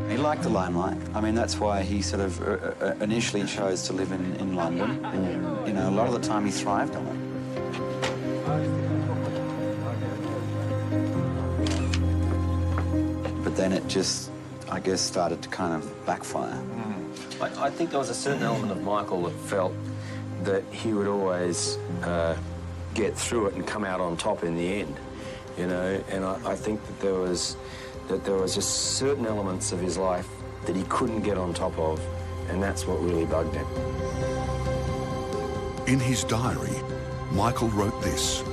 He liked the limelight. I mean, that's why he sort of initially chose to live in London. And, a lot of the time he thrived on it. But then it just, I guess, started to kind of backfire. I think there was a certain element of Michael that felt that he would always get through it and come out on top in the end, And I think that there was just certain elements of his life that he couldn't get on top of, and that's what really bugged him. In his diary, Michael wrote this: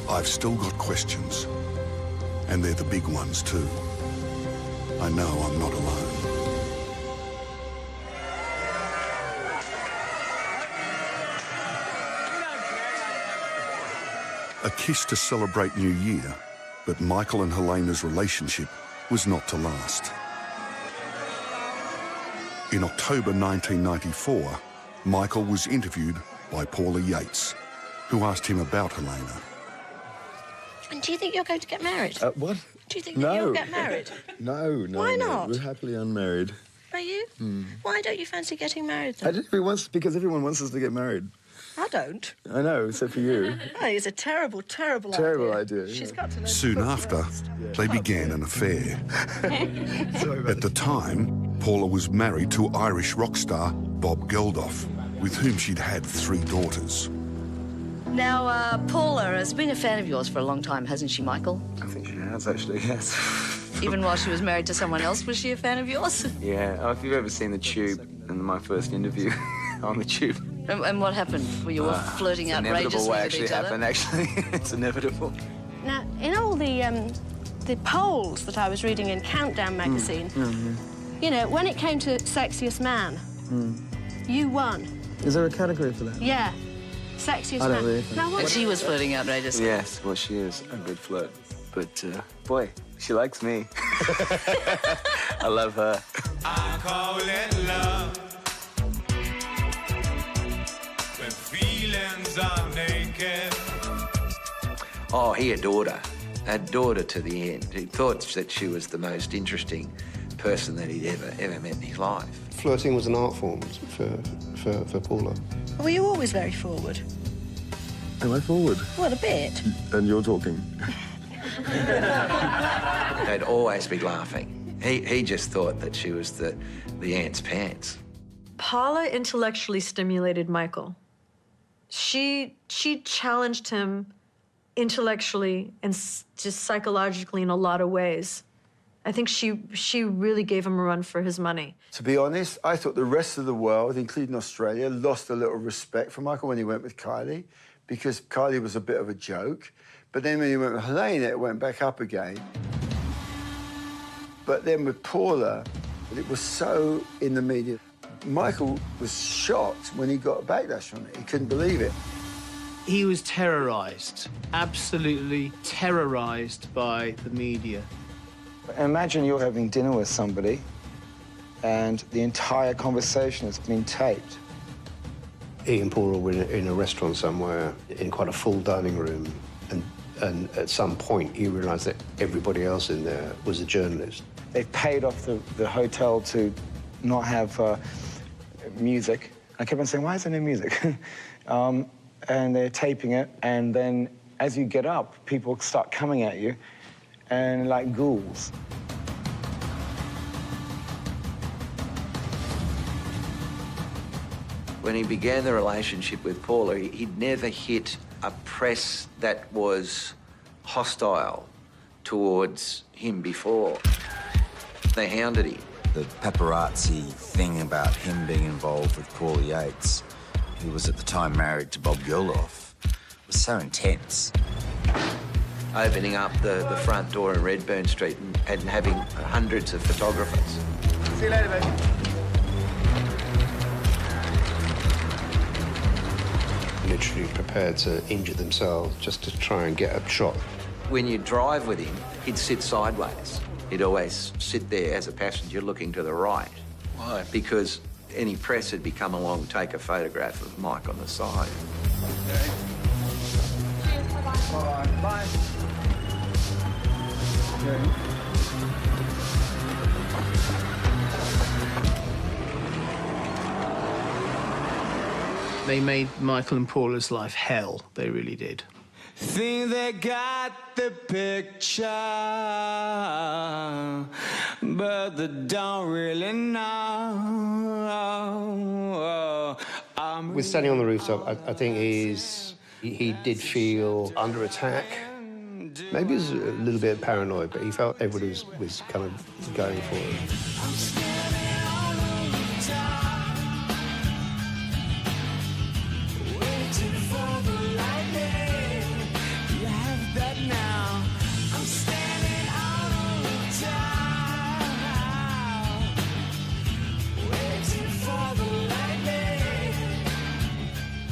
"I've still got questions, and they're the big ones too. I know I'm not alone." A kiss to celebrate New Year, but Michael and Helena's relationship was not to last. In October 1994, Michael was interviewed by Paula Yates, who asked him about Helena. And do you think you're going to get married? What? Do you think that you'll get married? No. Why not? We're happily unmarried. Are you? Hmm. Why don't you fancy getting married then? Because everyone wants us to get married. I don't. I know, except for you. Oh, it's a terrible, terrible idea. Terrible idea. She's got to know. Soon after, they began an affair. At the time, Paula was married to Irish rock star Bob Geldof, with whom she'd had 3 daughters. Now, Paula has been a fan of yours for a long time, hasn't she, Michael? I think she has, actually, yes. Even while she was married to someone else, was she a fan of yours? Yeah, if you've ever seen The Tube in my first interview on The Tube. And what happened? Were you all flirting outrageously with each other? Actually. It's inevitable. Now, in all the polls that I was reading in Countdown magazine, You know, when it came to sexiest man, you won. Is there a category for that? Yeah. Sexiest I don't man. really think Now, what? She was flirting outrageously. Yes, well, she is a good flirt. But, boy, she likes me. I love her. I call it love. When feelings are naked. Oh, he adored her. Adored her to the end. He thought that she was the most interesting person that he'd ever met in his life. Flirting was an art form for Paula. Were you always very forward? Am I forward? Well, a bit. And you're talking. They'd always be laughing. He just thought that she was the ant's pants. Paula intellectually stimulated Michael. She challenged him intellectually and just psychologically in a lot of ways. I think she really gave him a run for his money. To be honest, I thought the rest of the world, including Australia, lost a little respect for Michael when he went with Kylie, because Kylie was a bit of a joke. But then when he went with Helena, it went back up again. But then with Paula, it was so in the media. Michael was shocked when he got a backlash from it. He couldn't believe it. He was terrorised, absolutely terrorised by the media. Imagine you're having dinner with somebody and the entire conversation has been taped. He and Paula were in a restaurant somewhere, in quite a full dining room, and at some point he realised that everybody else in there was a journalist. They've paid off the hotel to not have music. I kept on saying, why is there no music? And they're taping it, and then as you get up, people start coming at you, and like ghouls. When he began the relationship with Paula, he'd never hit a press that was hostile towards him before. They hounded him. The paparazzi thing about him being involved with Paula Yates, who was at the time married to Bob Geldof, was so intense. Opening up the front door in Redburn Street and having hundreds of photographers. See you later, baby. Literally prepared to injure themselves just to try and get a shot. When you drive with him, he'd sit sideways. He'd always sit there as a passenger looking to the right. Why? Because any press had come along, take a photograph of Mike on the side. Okay. All right, bye. Okay. They made Michael and Paula's life hell. They really did. Think they got the picture, but they don't really know. With Standing on the Rooftop, I think he did feel under attack. Maybe he was a little bit paranoid, but he felt everybody was kind of going for it.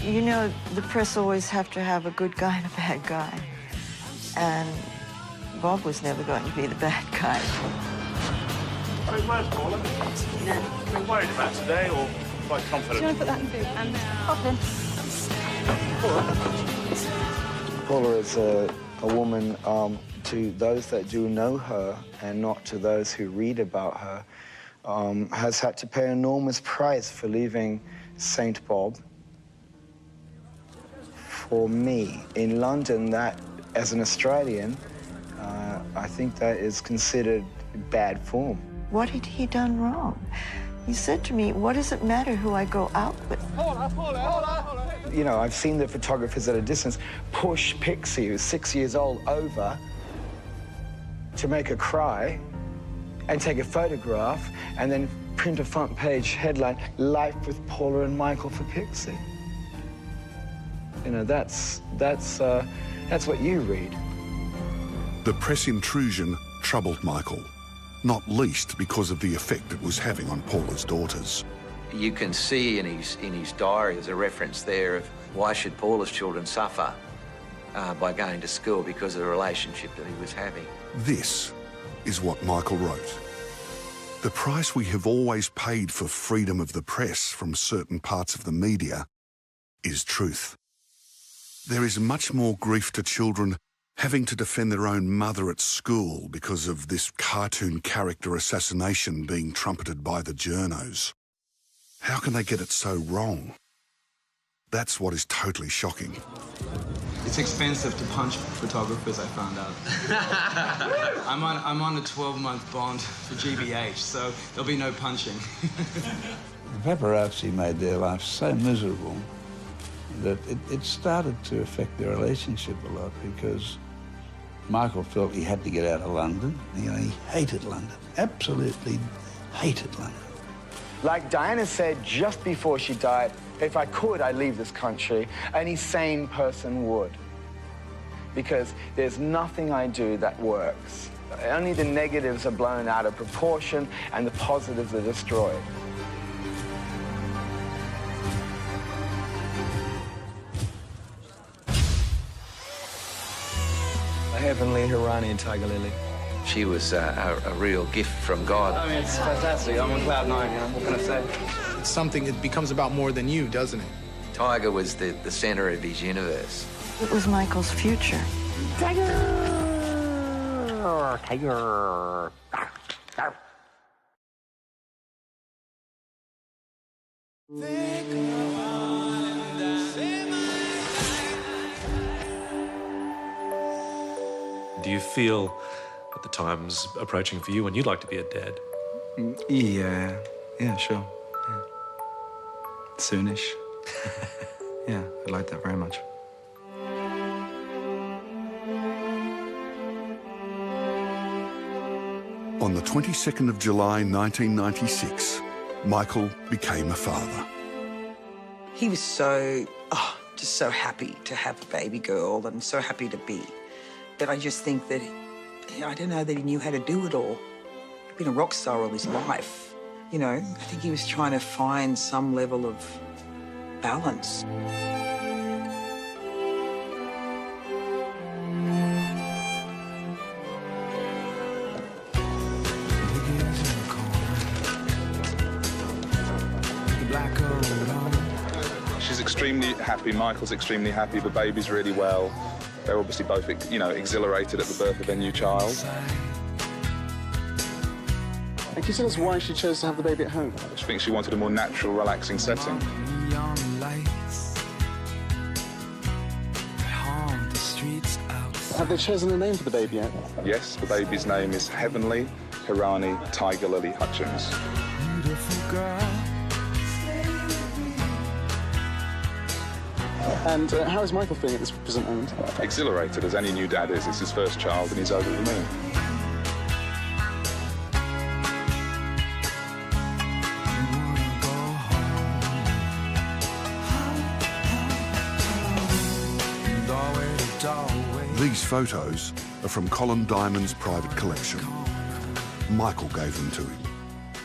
You know, the press always have to have a good guy and a bad guy. And Bob was never going to be the bad guy. Where's Paula? No. Are you worried about today or quite confident? Do you want to put that in the boot and pop in? Paula is a woman, to those that do know her and not to those who read about her, has had to pay an enormous price for leaving St. Bob. For me, in London, that, as an Australian, I think that is considered bad form. What had he done wrong? He said to me, what does it matter who I go out with? Paula. You know, I've seen the photographers at a distance push Pixie, who's 6 years old, over to make her cry and take a photograph and then print a front page headline, Life with Paula and Michael for Pixie. You know, that's what you read. The press intrusion troubled Michael. not least because of the effect it was having on Paula's daughters. You can see in his diary, there's a reference there of why should Paula's children suffer by going to school because of the relationship that he was having. This is what Michael wrote. The price we have always paid for freedom of the press from certain parts of the media is truth. There is much more grief to children having to defend their own mother at school because of this cartoon character assassination being trumpeted by the journos. How can they get it so wrong? That's what is totally shocking. It's expensive to punch photographers, I found out. I'm on a 12-month bond for GBH, so there'll be no punching. The paparazzi made their life so miserable that it started to affect their relationship a lot because Michael felt he had to get out of London. You know, he hated London, absolutely hated London. Like Diana said just before she died, if I could, I'd leave this country. Any sane person would. Because there's nothing I do that works. Only the negatives are blown out of proportion and the positives are destroyed. Heavenly, Hirani, and Tiger Lily. She was a real gift from God. I mean, it's fantastic. I'm on cloud nine, you know, what can I say? It's something that becomes about more than you, doesn't it? Tiger was the center of his universe. It was Michael's future. Tiger! Tiger! Do you feel that the time's approaching for you and you'd like to be a dad? Yeah, sure. Yeah. Soonish. Yeah, I'd like that very much. On the 22nd of July 1996, Michael became a father. He was so, just so happy to have a baby girl and so happy to be. But I just think that, I don't know that he knew how to do it all. He'd been a rock star all his life, you know. I think he was trying to find some level of balance. She's extremely happy, Michael's extremely happy, the baby's really well. They're obviously both, you know, exhilarated at the birth of their new child. And can you tell us why she chose to have the baby at home? I think she wanted a more natural, relaxing setting. Have they chosen a name for the baby yet? Yes, the baby's name is Heavenly Hirani Tiger Lily Hutchence. And how is Michael feeling at this present moment? Exhilarated, as any new dad is. It's his first child and he's over the moon. These photos are from Colin Diamond's private collection. Michael gave them to him.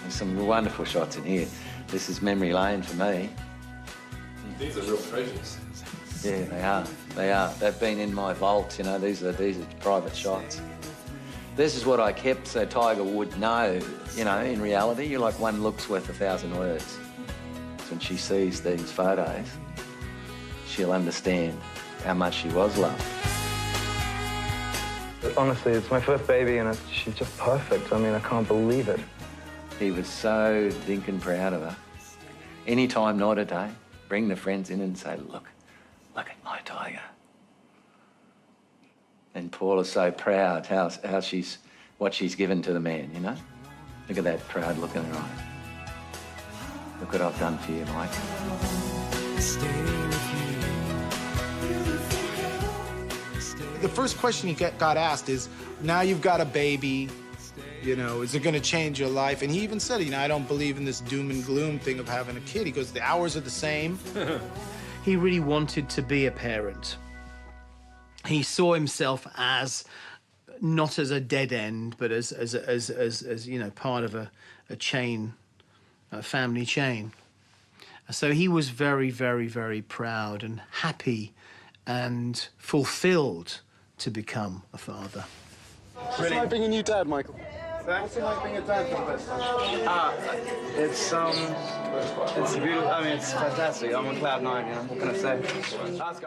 There's some wonderful shots in here. This is memory lane for me. These are real treasures. Yeah, they are. They are. They've been in my vault, you know. These are private shots. This is what I kept so Tiger would know, you know, in reality, you're like one look's worth 1,000 words. So when she sees these photos, she'll understand how much she was loved. Honestly, it's my first baby and she's just perfect. I mean, I can't believe it. He was so dinkin' proud of her. Any time, night or day, bring the friends in and say, look at my Tiger. And Paula's so proud how what she's given to the man, you know? Look at that proud look in her eye. Look what I've done for you, Mike. The first question he got asked is, now you've got a baby, you know, is it going to change your life? And he even said, you know, I don't believe in this doom and gloom thing of having a kid. He goes, the hours are the same. He really wanted to be a parent. He saw himself as not as a dead end, but as you know, part of a chain, a family chain. So he was very, very, very proud and happy and fulfilled to become a father. What's it like being a new dad, Michael? What's it like being a dad for the first time? It's beautiful. I mean, it's fantastic. I'm on cloud nine, you know. What can I say?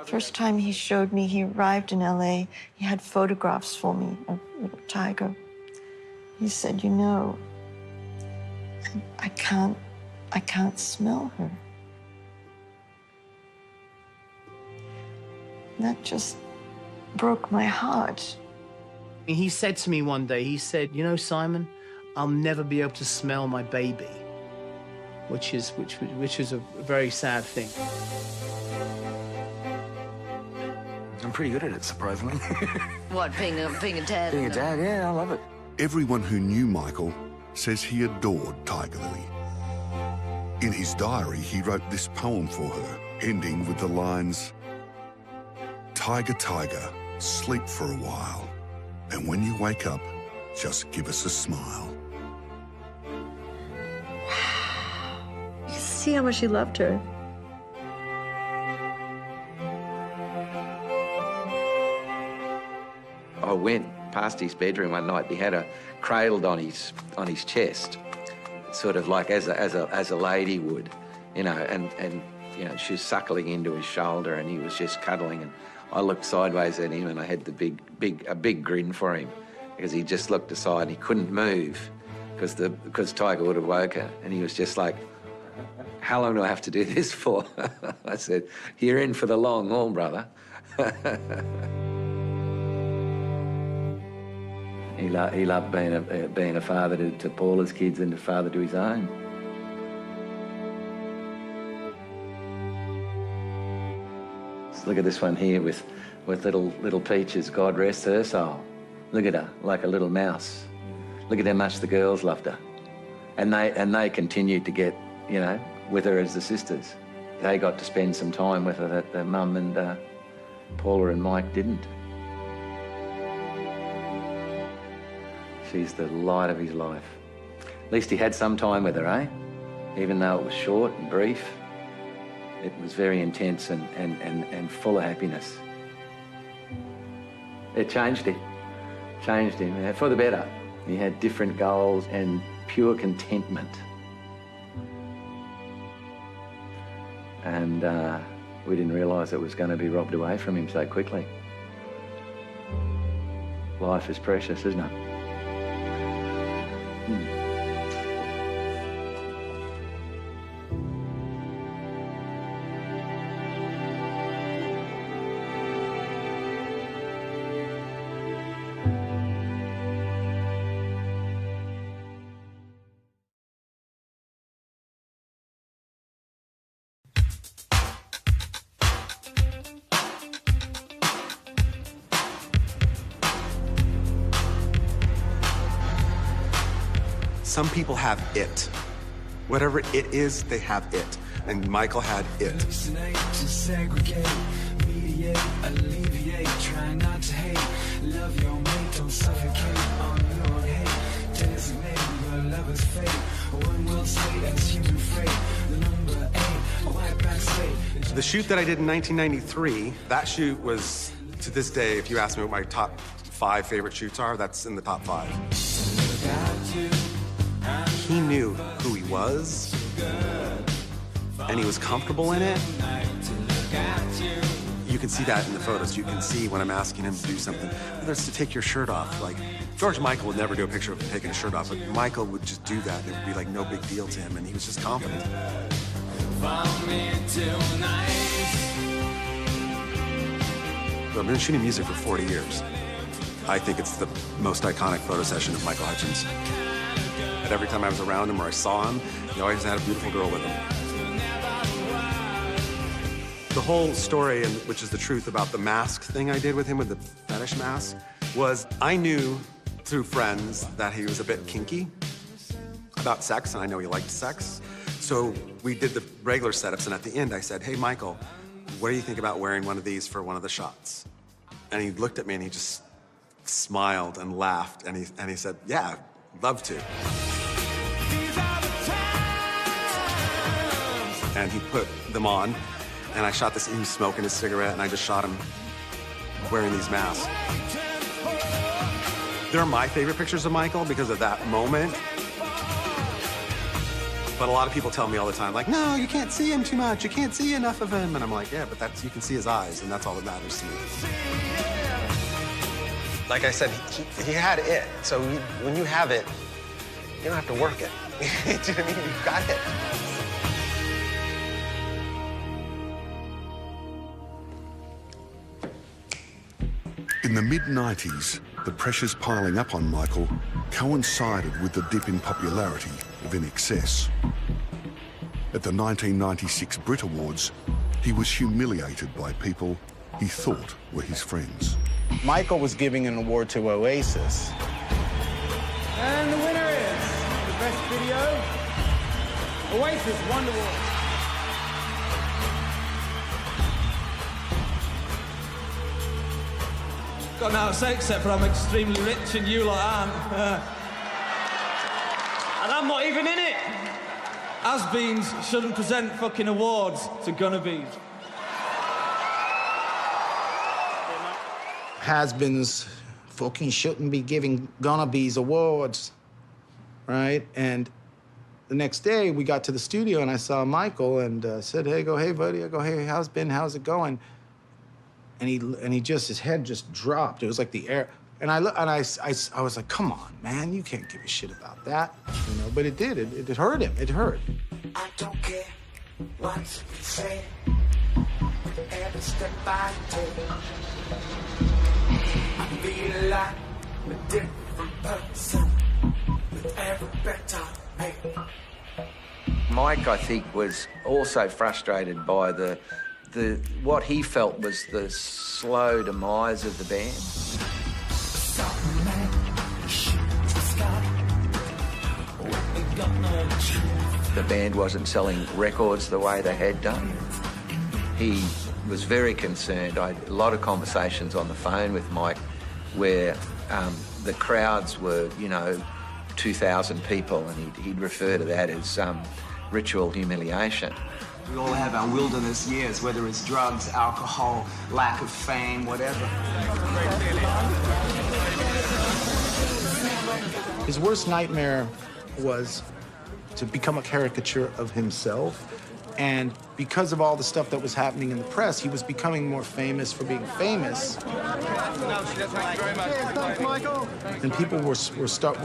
First time he showed me, he arrived in LA, he had photographs for me of little Tiger. He said, you know, I can't smell her. That just broke my heart. He said to me one day, he said, you know, Simon, I'll never be able to smell my baby, which is a very sad thing. I'm pretty good at it, surprisingly. What, being a dad? Being a dad, yeah, I love it. Everyone who knew Michael says he adored Tiger Lily. In his diary, he wrote this poem for her, ending with the lines, "Tiger, tiger, sleep for a while, and when you wake up, just give us a smile." You see how much he loved her. I went past his bedroom one night. He had her cradled on his chest, sort of like as a lady would, you know, and you know, she was suckling into his shoulder, and he was just cuddling. And I looked sideways at him, and I had the big grin for him, because he just looked aside and he couldn't move, because Tiger would have woke her, and he was just like, "How long do I have to do this for?" I said, "You're in for the long haul, brother." He loved being a father to Paula's kids and a father to his own. Just look at this one here with little Peaches. God rest her soul. Look at her, like a little mouse. Look at how much the girls loved her, and they continued to get, you know, with her as the sisters. They got to spend some time with her that their mum and Paula and Mike didn't. She's the light of his life. At least he had some time with her, eh? Even though it was short and brief, it was very intense and full of happiness. It changed him for the better. He had different goals and pure contentment. And we didn't realise it was going to be robbed away from him so quickly. Life is precious, isn't it? Some people have it. Whatever it is, they have it. And Michael had it. The shoot that I did in 1993, that shoot was, to this day, if you ask me what my top 5 favorite shoots are, that's in the top 5. He knew who he was, and he was comfortable in it. You can see that in the photos. You can see when I'm asking him to do something, whether it's to take your shirt off. Like, George Michael would never do a picture of him taking his shirt off, but Michael would just do that. It would be like no big deal to him, and he was just confident. I've been shooting music for 40 years. I think it's the most iconic photo session of Michael Hutchence. And every time I was around him or I saw him, he always had a beautiful girl with him. The whole story, and which is the truth about the mask thing I did with him with the fetish mask, was I knew through friends that he was a bit kinky about sex, and I know he liked sex. So we did the regular setups, and at the end I said, "Hey, Michael, what do you think about wearing one of these for one of the shots?" And he looked at me and he just smiled and laughed, and he said, yeah, I'd love to. And he put them on, and I shot this, he was smoking his cigarette, and I just shot him wearing these masks. They're my favorite pictures of Michael because of that moment. But a lot of people tell me all the time, like, no, you can't see him too much. You can't see enough of him. And I'm like, yeah, but you can see his eyes, and that's all that matters to me. Like I said, he had it. So when you have it, you don't have to work it. Do you know what I mean? You've got it. In the mid-90s, the pressures piling up on Michael coincided with the dip in popularity of INXS. At the 1996 Brit Awards, he was humiliated by people he thought were his friends. Michael was giving an award to Oasis. And the winner is the best video, Oasis Wonderwall. Got nothing to say except for I'm extremely rich and you lot aren't. And I'm not even in it. Has-beens shouldn't present fucking awards to gonna-bees. Has-beens fucking shouldn't be giving gonna-bees awards, right? And the next day, we got to the studio and I saw Michael and said, hey, buddy. I go, hey, how's it going? And he just, his head just dropped. It was like the air. And I was like, come on, man, you can't give a shit about that, you know? But it did. It hurt him. It hurt. I don't care what you say. Every step I take, I feel like a different person with every breath I make. Mike, I think, was also frustrated by what he felt was the slow demise of the band. The band wasn't selling records the way they had done. He was very concerned. I had a lot of conversations on the phone with Mike where the crowds were, 2,000 people, and he'd refer to that as ritual humiliation. We all have our wilderness years, whether it's drugs, alcohol, lack of fame, whatever. His worst nightmare was to become a caricature of himself. And because of all the stuff that was happening in the press, he was becoming more famous for being famous. Thanks, Michael. And people were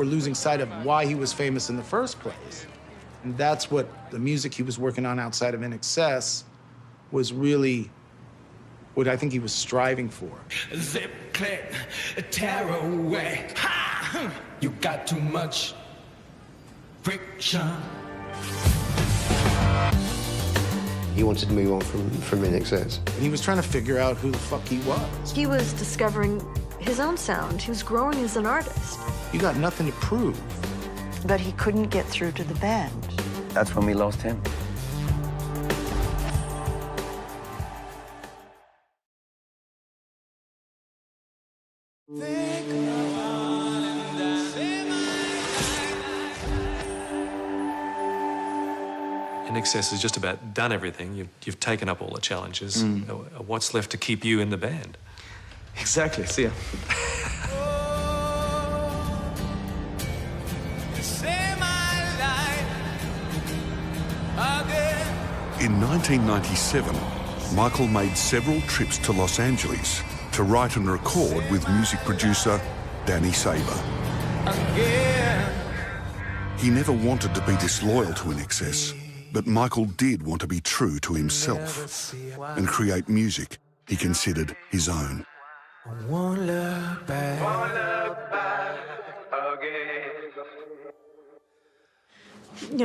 losing sight of why he was famous in the first place. And that's what the music he was working on outside of INXS was really what I think he was striving for. Zip, click, tear away. Ha! You got too much friction. He wanted to move on from INXS. And he was trying to figure out who the fuck he was. He was discovering his own sound. He was growing as an artist. You got nothing to prove. But he couldn't get through to the band. That's when we lost him. INXS has just about done everything. You've taken up all the challenges. What's left to keep you in the band? Exactly. See ya. In 1997, Michael made several trips to Los Angeles to write and record with music producer Danny Saber. He never wanted to be disloyal to INXS, but Michael did want to be true to himself and create music he considered his own. Won't look back again.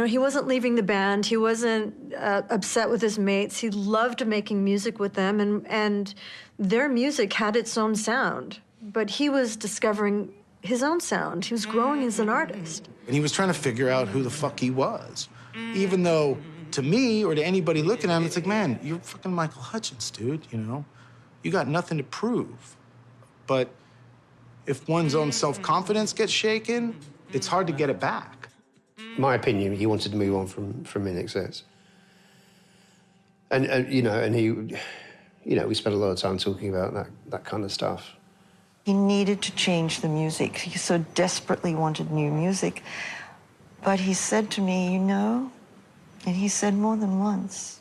He wasn't leaving the band. He wasn't upset with his mates. He loved making music with them, and their music had its own sound. But he was discovering his own sound. He was growing as an artist. And he was trying to figure out who the fuck he was. Even though, to me, or to anybody looking at him, it's like, man, you're fucking Michael Hutchence, dude, You got nothing to prove. But if one's own self-confidence gets shaken, it's hard to get it back. My opinion, he wanted to move on from INXS. And you know, and he, you know, we spent a lot of time talking about that kind of stuff. He needed to change the music. He so desperately wanted new music. But he said to me, you know, and he said more than once,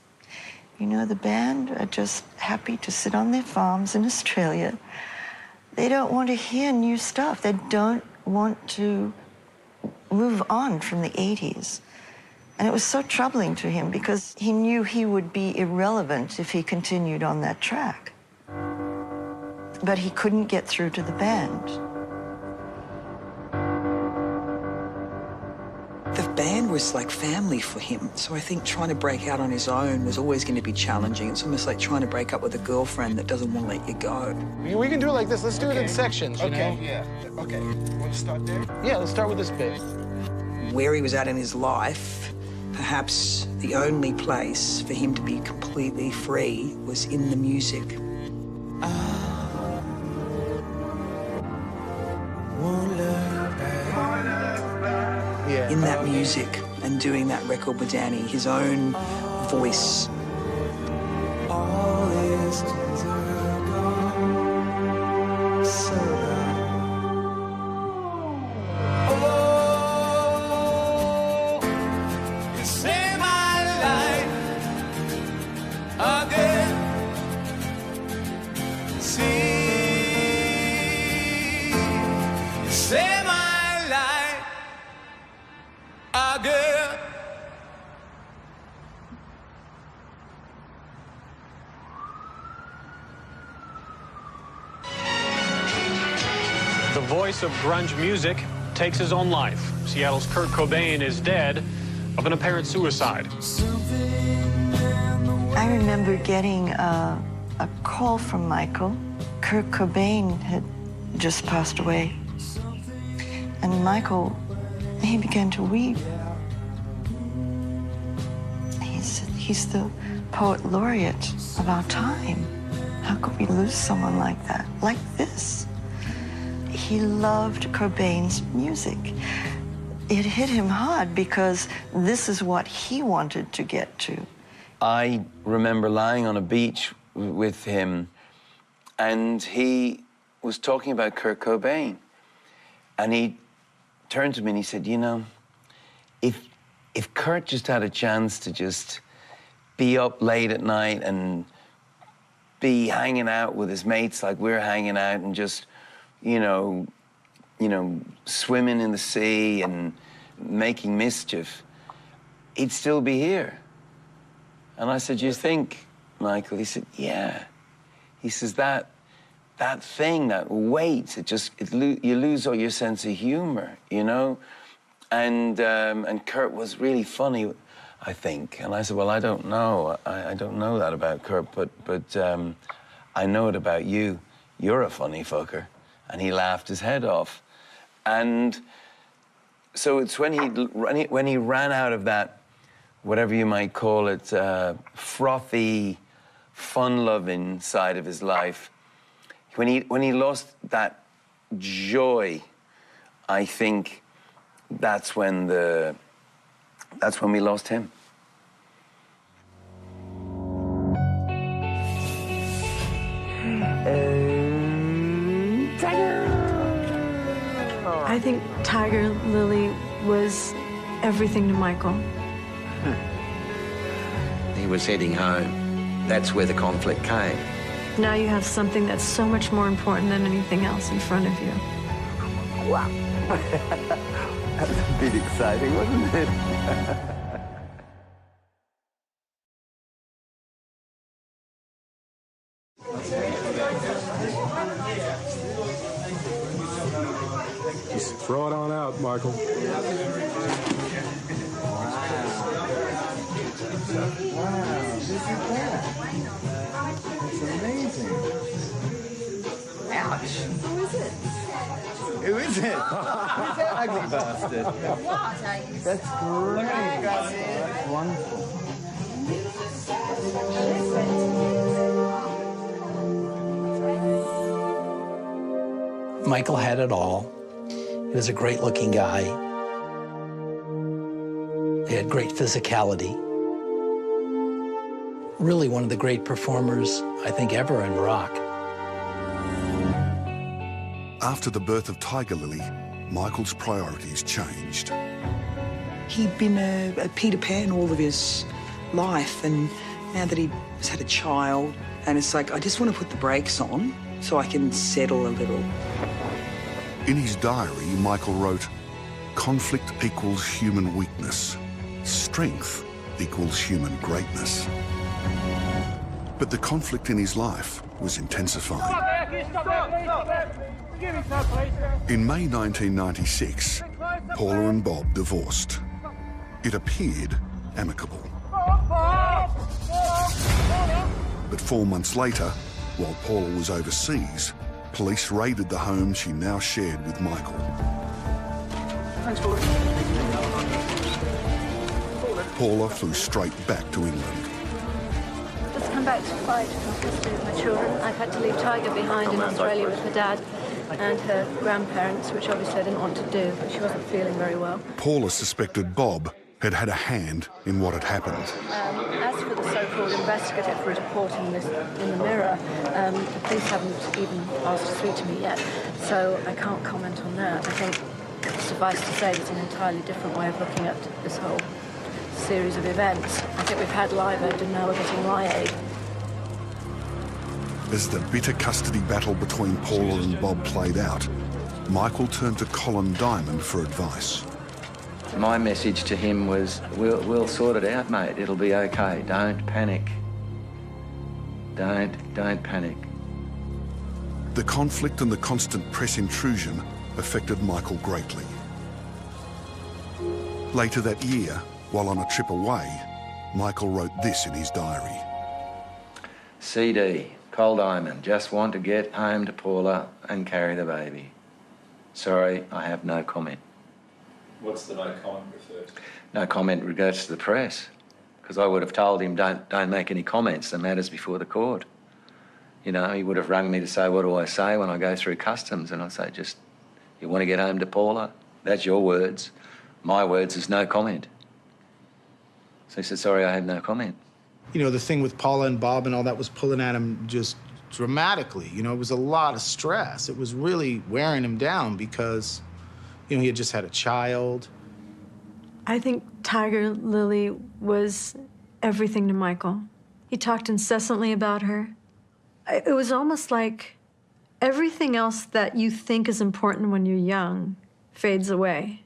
you know, the band are just happy to sit on their farms in Australia. They don't want to hear new stuff. They don't want to move on from the 80s. And it was so troubling to him because he knew he would be irrelevant if he continued on that track. But he couldn't get through to the band. The band was like family for him, so I think trying to break out on his own was always going to be challenging. It's almost like trying to break up with a girlfriend that doesn't want to let you go. We can do it like this. Let's do it in sections, you know? Yeah. Okay. Want to start there? Yeah, let's start with this bit. Where he was at in his life, perhaps the only place for him to be completely free was in the music. Yeah. In that music and doing that record with Danny, his own voice. All is gone, so oh, you saved my life again. See, you saved my life again. The voice of grunge music takes his own life. Seattle's Kurt Cobain is dead of an apparent suicide. I remember getting a call from Michael. Kurt Cobain had just passed away. And Michael, he began to weep. He said, he's the poet laureate of our time. How could we lose someone like that, like this? He loved Cobain's music. It hit him hard because this is what he wanted to get to. I remember lying on a beach with him, and he was talking about Kurt Cobain. And he turned to me and he said, you know, if Kurt just had a chance to just be up late at night and be hanging out with his mates like we're hanging out and just, you know, swimming in the sea and making mischief, he'd still be here. And I said, you think, Michael? He said, yeah. He says, that thing, that weight, you lose all your sense of humor, you know? And Kurt was really funny, I think. And I said, well, I don't know. I don't know that about Kurt, but I know it about you. You're a funny fucker. And he laughed his head off. And so it's when he ran out of that, whatever you might call it, frothy, fun-loving side of his life, when he lost that joy, I think that's when we lost him. I think Tiger Lily was everything to Michael. He was heading home. That's where the conflict came. Now you have something that's so much more important than anything else in front of you. Wow. That was a bit exciting, wasn't it? Just throw it on out, Michael. Wow, this is that. That's amazing. Ouch. Who is it? Who is it? Who's that ugly bastard? That's great. That's wonderful. Michael had it all. He was a great-looking guy. He had great physicality. Really one of the great performers, I think, ever in rock. After the birth of Tiger Lily, Michael's priorities changed. He'd been a Peter Pan all of his life, and now that he's had a child, and it's like, I just want to put the brakes on so I can settle a little. In his diary, Michael wrote, "Conflict equals human weakness. Strength equals human greatness." But the conflict in his life was intensifying. In May 1996, Paula and Bob divorced. It appeared amicable. But 4 months later, while Paula was overseas, police raided the home she now shared with Michael. Paula flew straight back to England. Just come back to fight for custody of my children. I've had to leave Tiger behind in Australia with her dad and her grandparents, which obviously I didn't want to do, but she wasn't feeling very well. Paula suspected Bob had had a hand in what had happened. As for the so-called investigative report in the Mirror, the police haven't even asked to speak to me yet, so I can't comment on that. I think, suffice to say, there's an entirely different way of looking at this whole series of events. I think we've had live aid and now we're getting lie aid. As the bitter custody battle between Paula and Bob played out, Michael turned to Kelland Diamond for advice. My message to him was, we'll sort it out, mate. It'll be okay. Don't panic. Don't panic. The conflict and the constant press intrusion affected Michael greatly. Later that year, while on a trip away, Michael wrote this in his diary. CD, Cold Diamond, just want to get home to Paula and carry the baby. Sorry, I have no comment. What's the no comment referred to? No comment regards to the press, because I would have told him don't make any comments. The matter's before the court. You know, he would have rung me to say, what do I say when I go through customs? And I say, just, you want to get home to Paula? That's your words. My words is no comment. So he said, sorry, I have no comment. You know, the thing with Paula and Bob and all that was pulling at him just dramatically. You know, it was a lot of stress. It was really wearing him down because, you know, he had just had a child. I think Tiger Lily was everything to Michael. He talked incessantly about her. It was almost like everything else that you think is important when you're young fades away.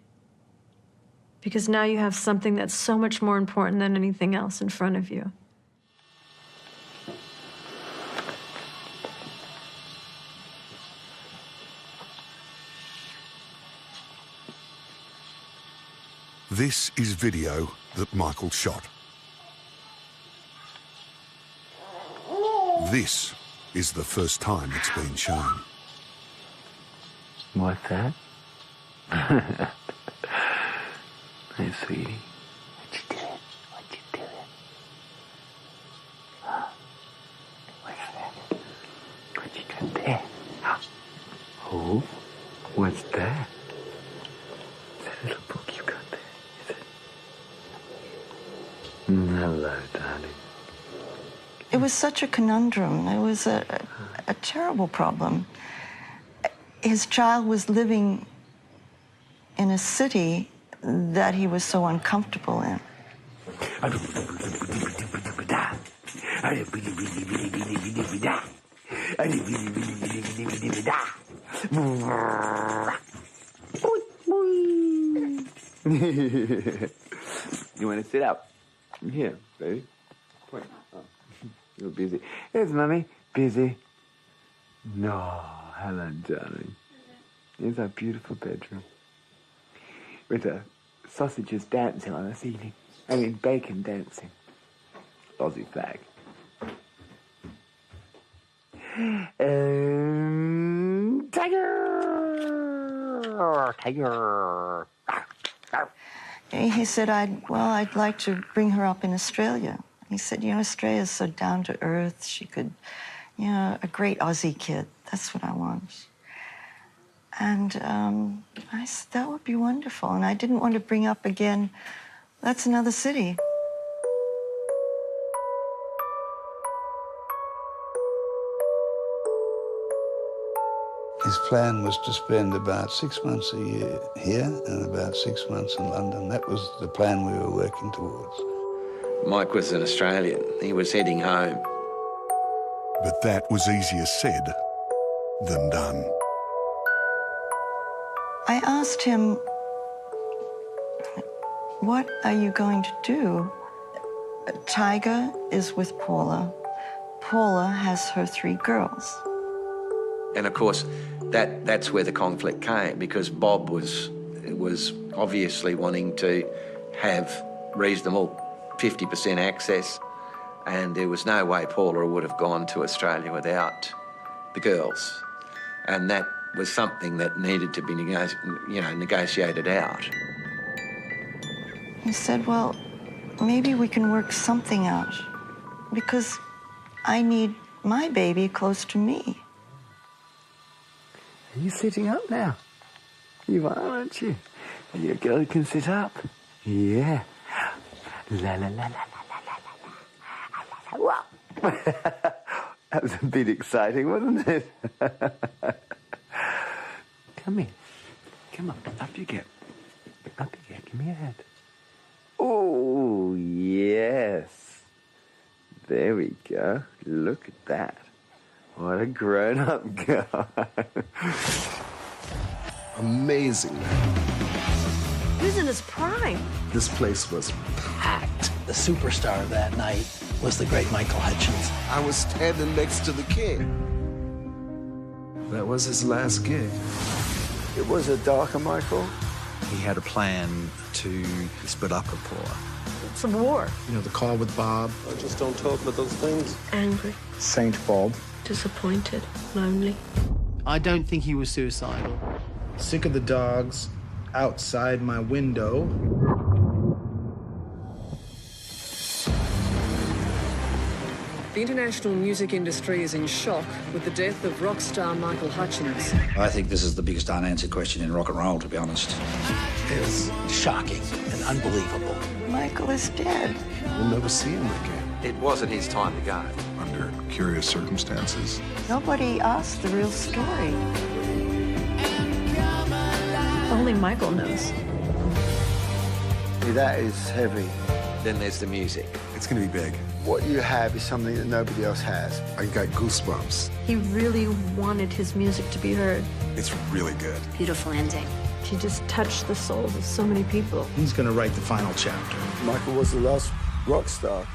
Because now you have something that's so much more important than anything else in front of you. This is video that Michael shot. This is the first time it's been shown. What's that? Hey, sweetie. What you doing? What you doing? Huh? What's that? What you got there? Huh? Oh? What's that? It's a little book you got there, is it? Hello, darling. It was such a conundrum. It was a terrible problem. His child was living in a city that he was so uncomfortable in. You want to sit up? Here, baby. Point. Oh, you're busy. Here's Mummy. Busy. No, Helen, darling. Here's our beautiful bedroom. With the sausages dancing on the ceiling. I mean, bacon dancing. Aussie flag. Tiger! Tiger! He said, I'd like to bring her up in Australia. He said, you know, Australia's so down to earth. She could, you know, a great Aussie kid. That's what I want. And I said, that would be wonderful. And I didn't want to bring up again, that's another city. His plan was to spend about 6 months a year here and about 6 months in London. That was the plan we were working towards. Mike was an Australian. He was heading home. But that was easier said than done. I asked him, what are you going to do? Tiger is with Paula. Paula has her 3 girls. And of course, that's where the conflict came, because Bob was obviously wanting to have reasonable 50% access, and there was no way Paula would have gone to Australia without the girls. And that was something that needed to be negotiated out. He said, well, maybe we can work something out, because I need my baby close to me. Are you sitting up now? You are, aren't you? And your girl can sit up. Yeah. La la la la la la la la. Wow. That was a bit exciting, wasn't it? Come here. Come on. Up you get. Up you get. Give me your hand. Oh, yes. There we go. Look at that. What a grown-up girl. Amazing. He was in his prime. This place was packed. The superstar of that night was the great Michael Hutchence. I was standing next to the king. That was his last gig. It was a darker Michael. He had a plan to split up with Paula. It's a war. You know, the call with Bob. I just don't talk about those things. Angry, Saint Bob. disappointed, lonely. I don't think he was suicidal. Sick of the dogs outside my window. The international music industry is in shock with the death of rock star Michael Hutchence. I think this is the biggest unanswered question in rock and roll, to be honest. It was shocking and unbelievable. Michael is dead. We'll never see him again. It wasn't his time to go. Under curious circumstances. Nobody asked the real story. Only Michael knows. That is heavy. Then there's the music. It's going to be big. What you have is something that nobody else has. I got goosebumps. He really wanted his music to be heard. It's really good. Beautiful ending. He just touched the souls of so many people. He's gonna write the final chapter. Michael was the last rock star.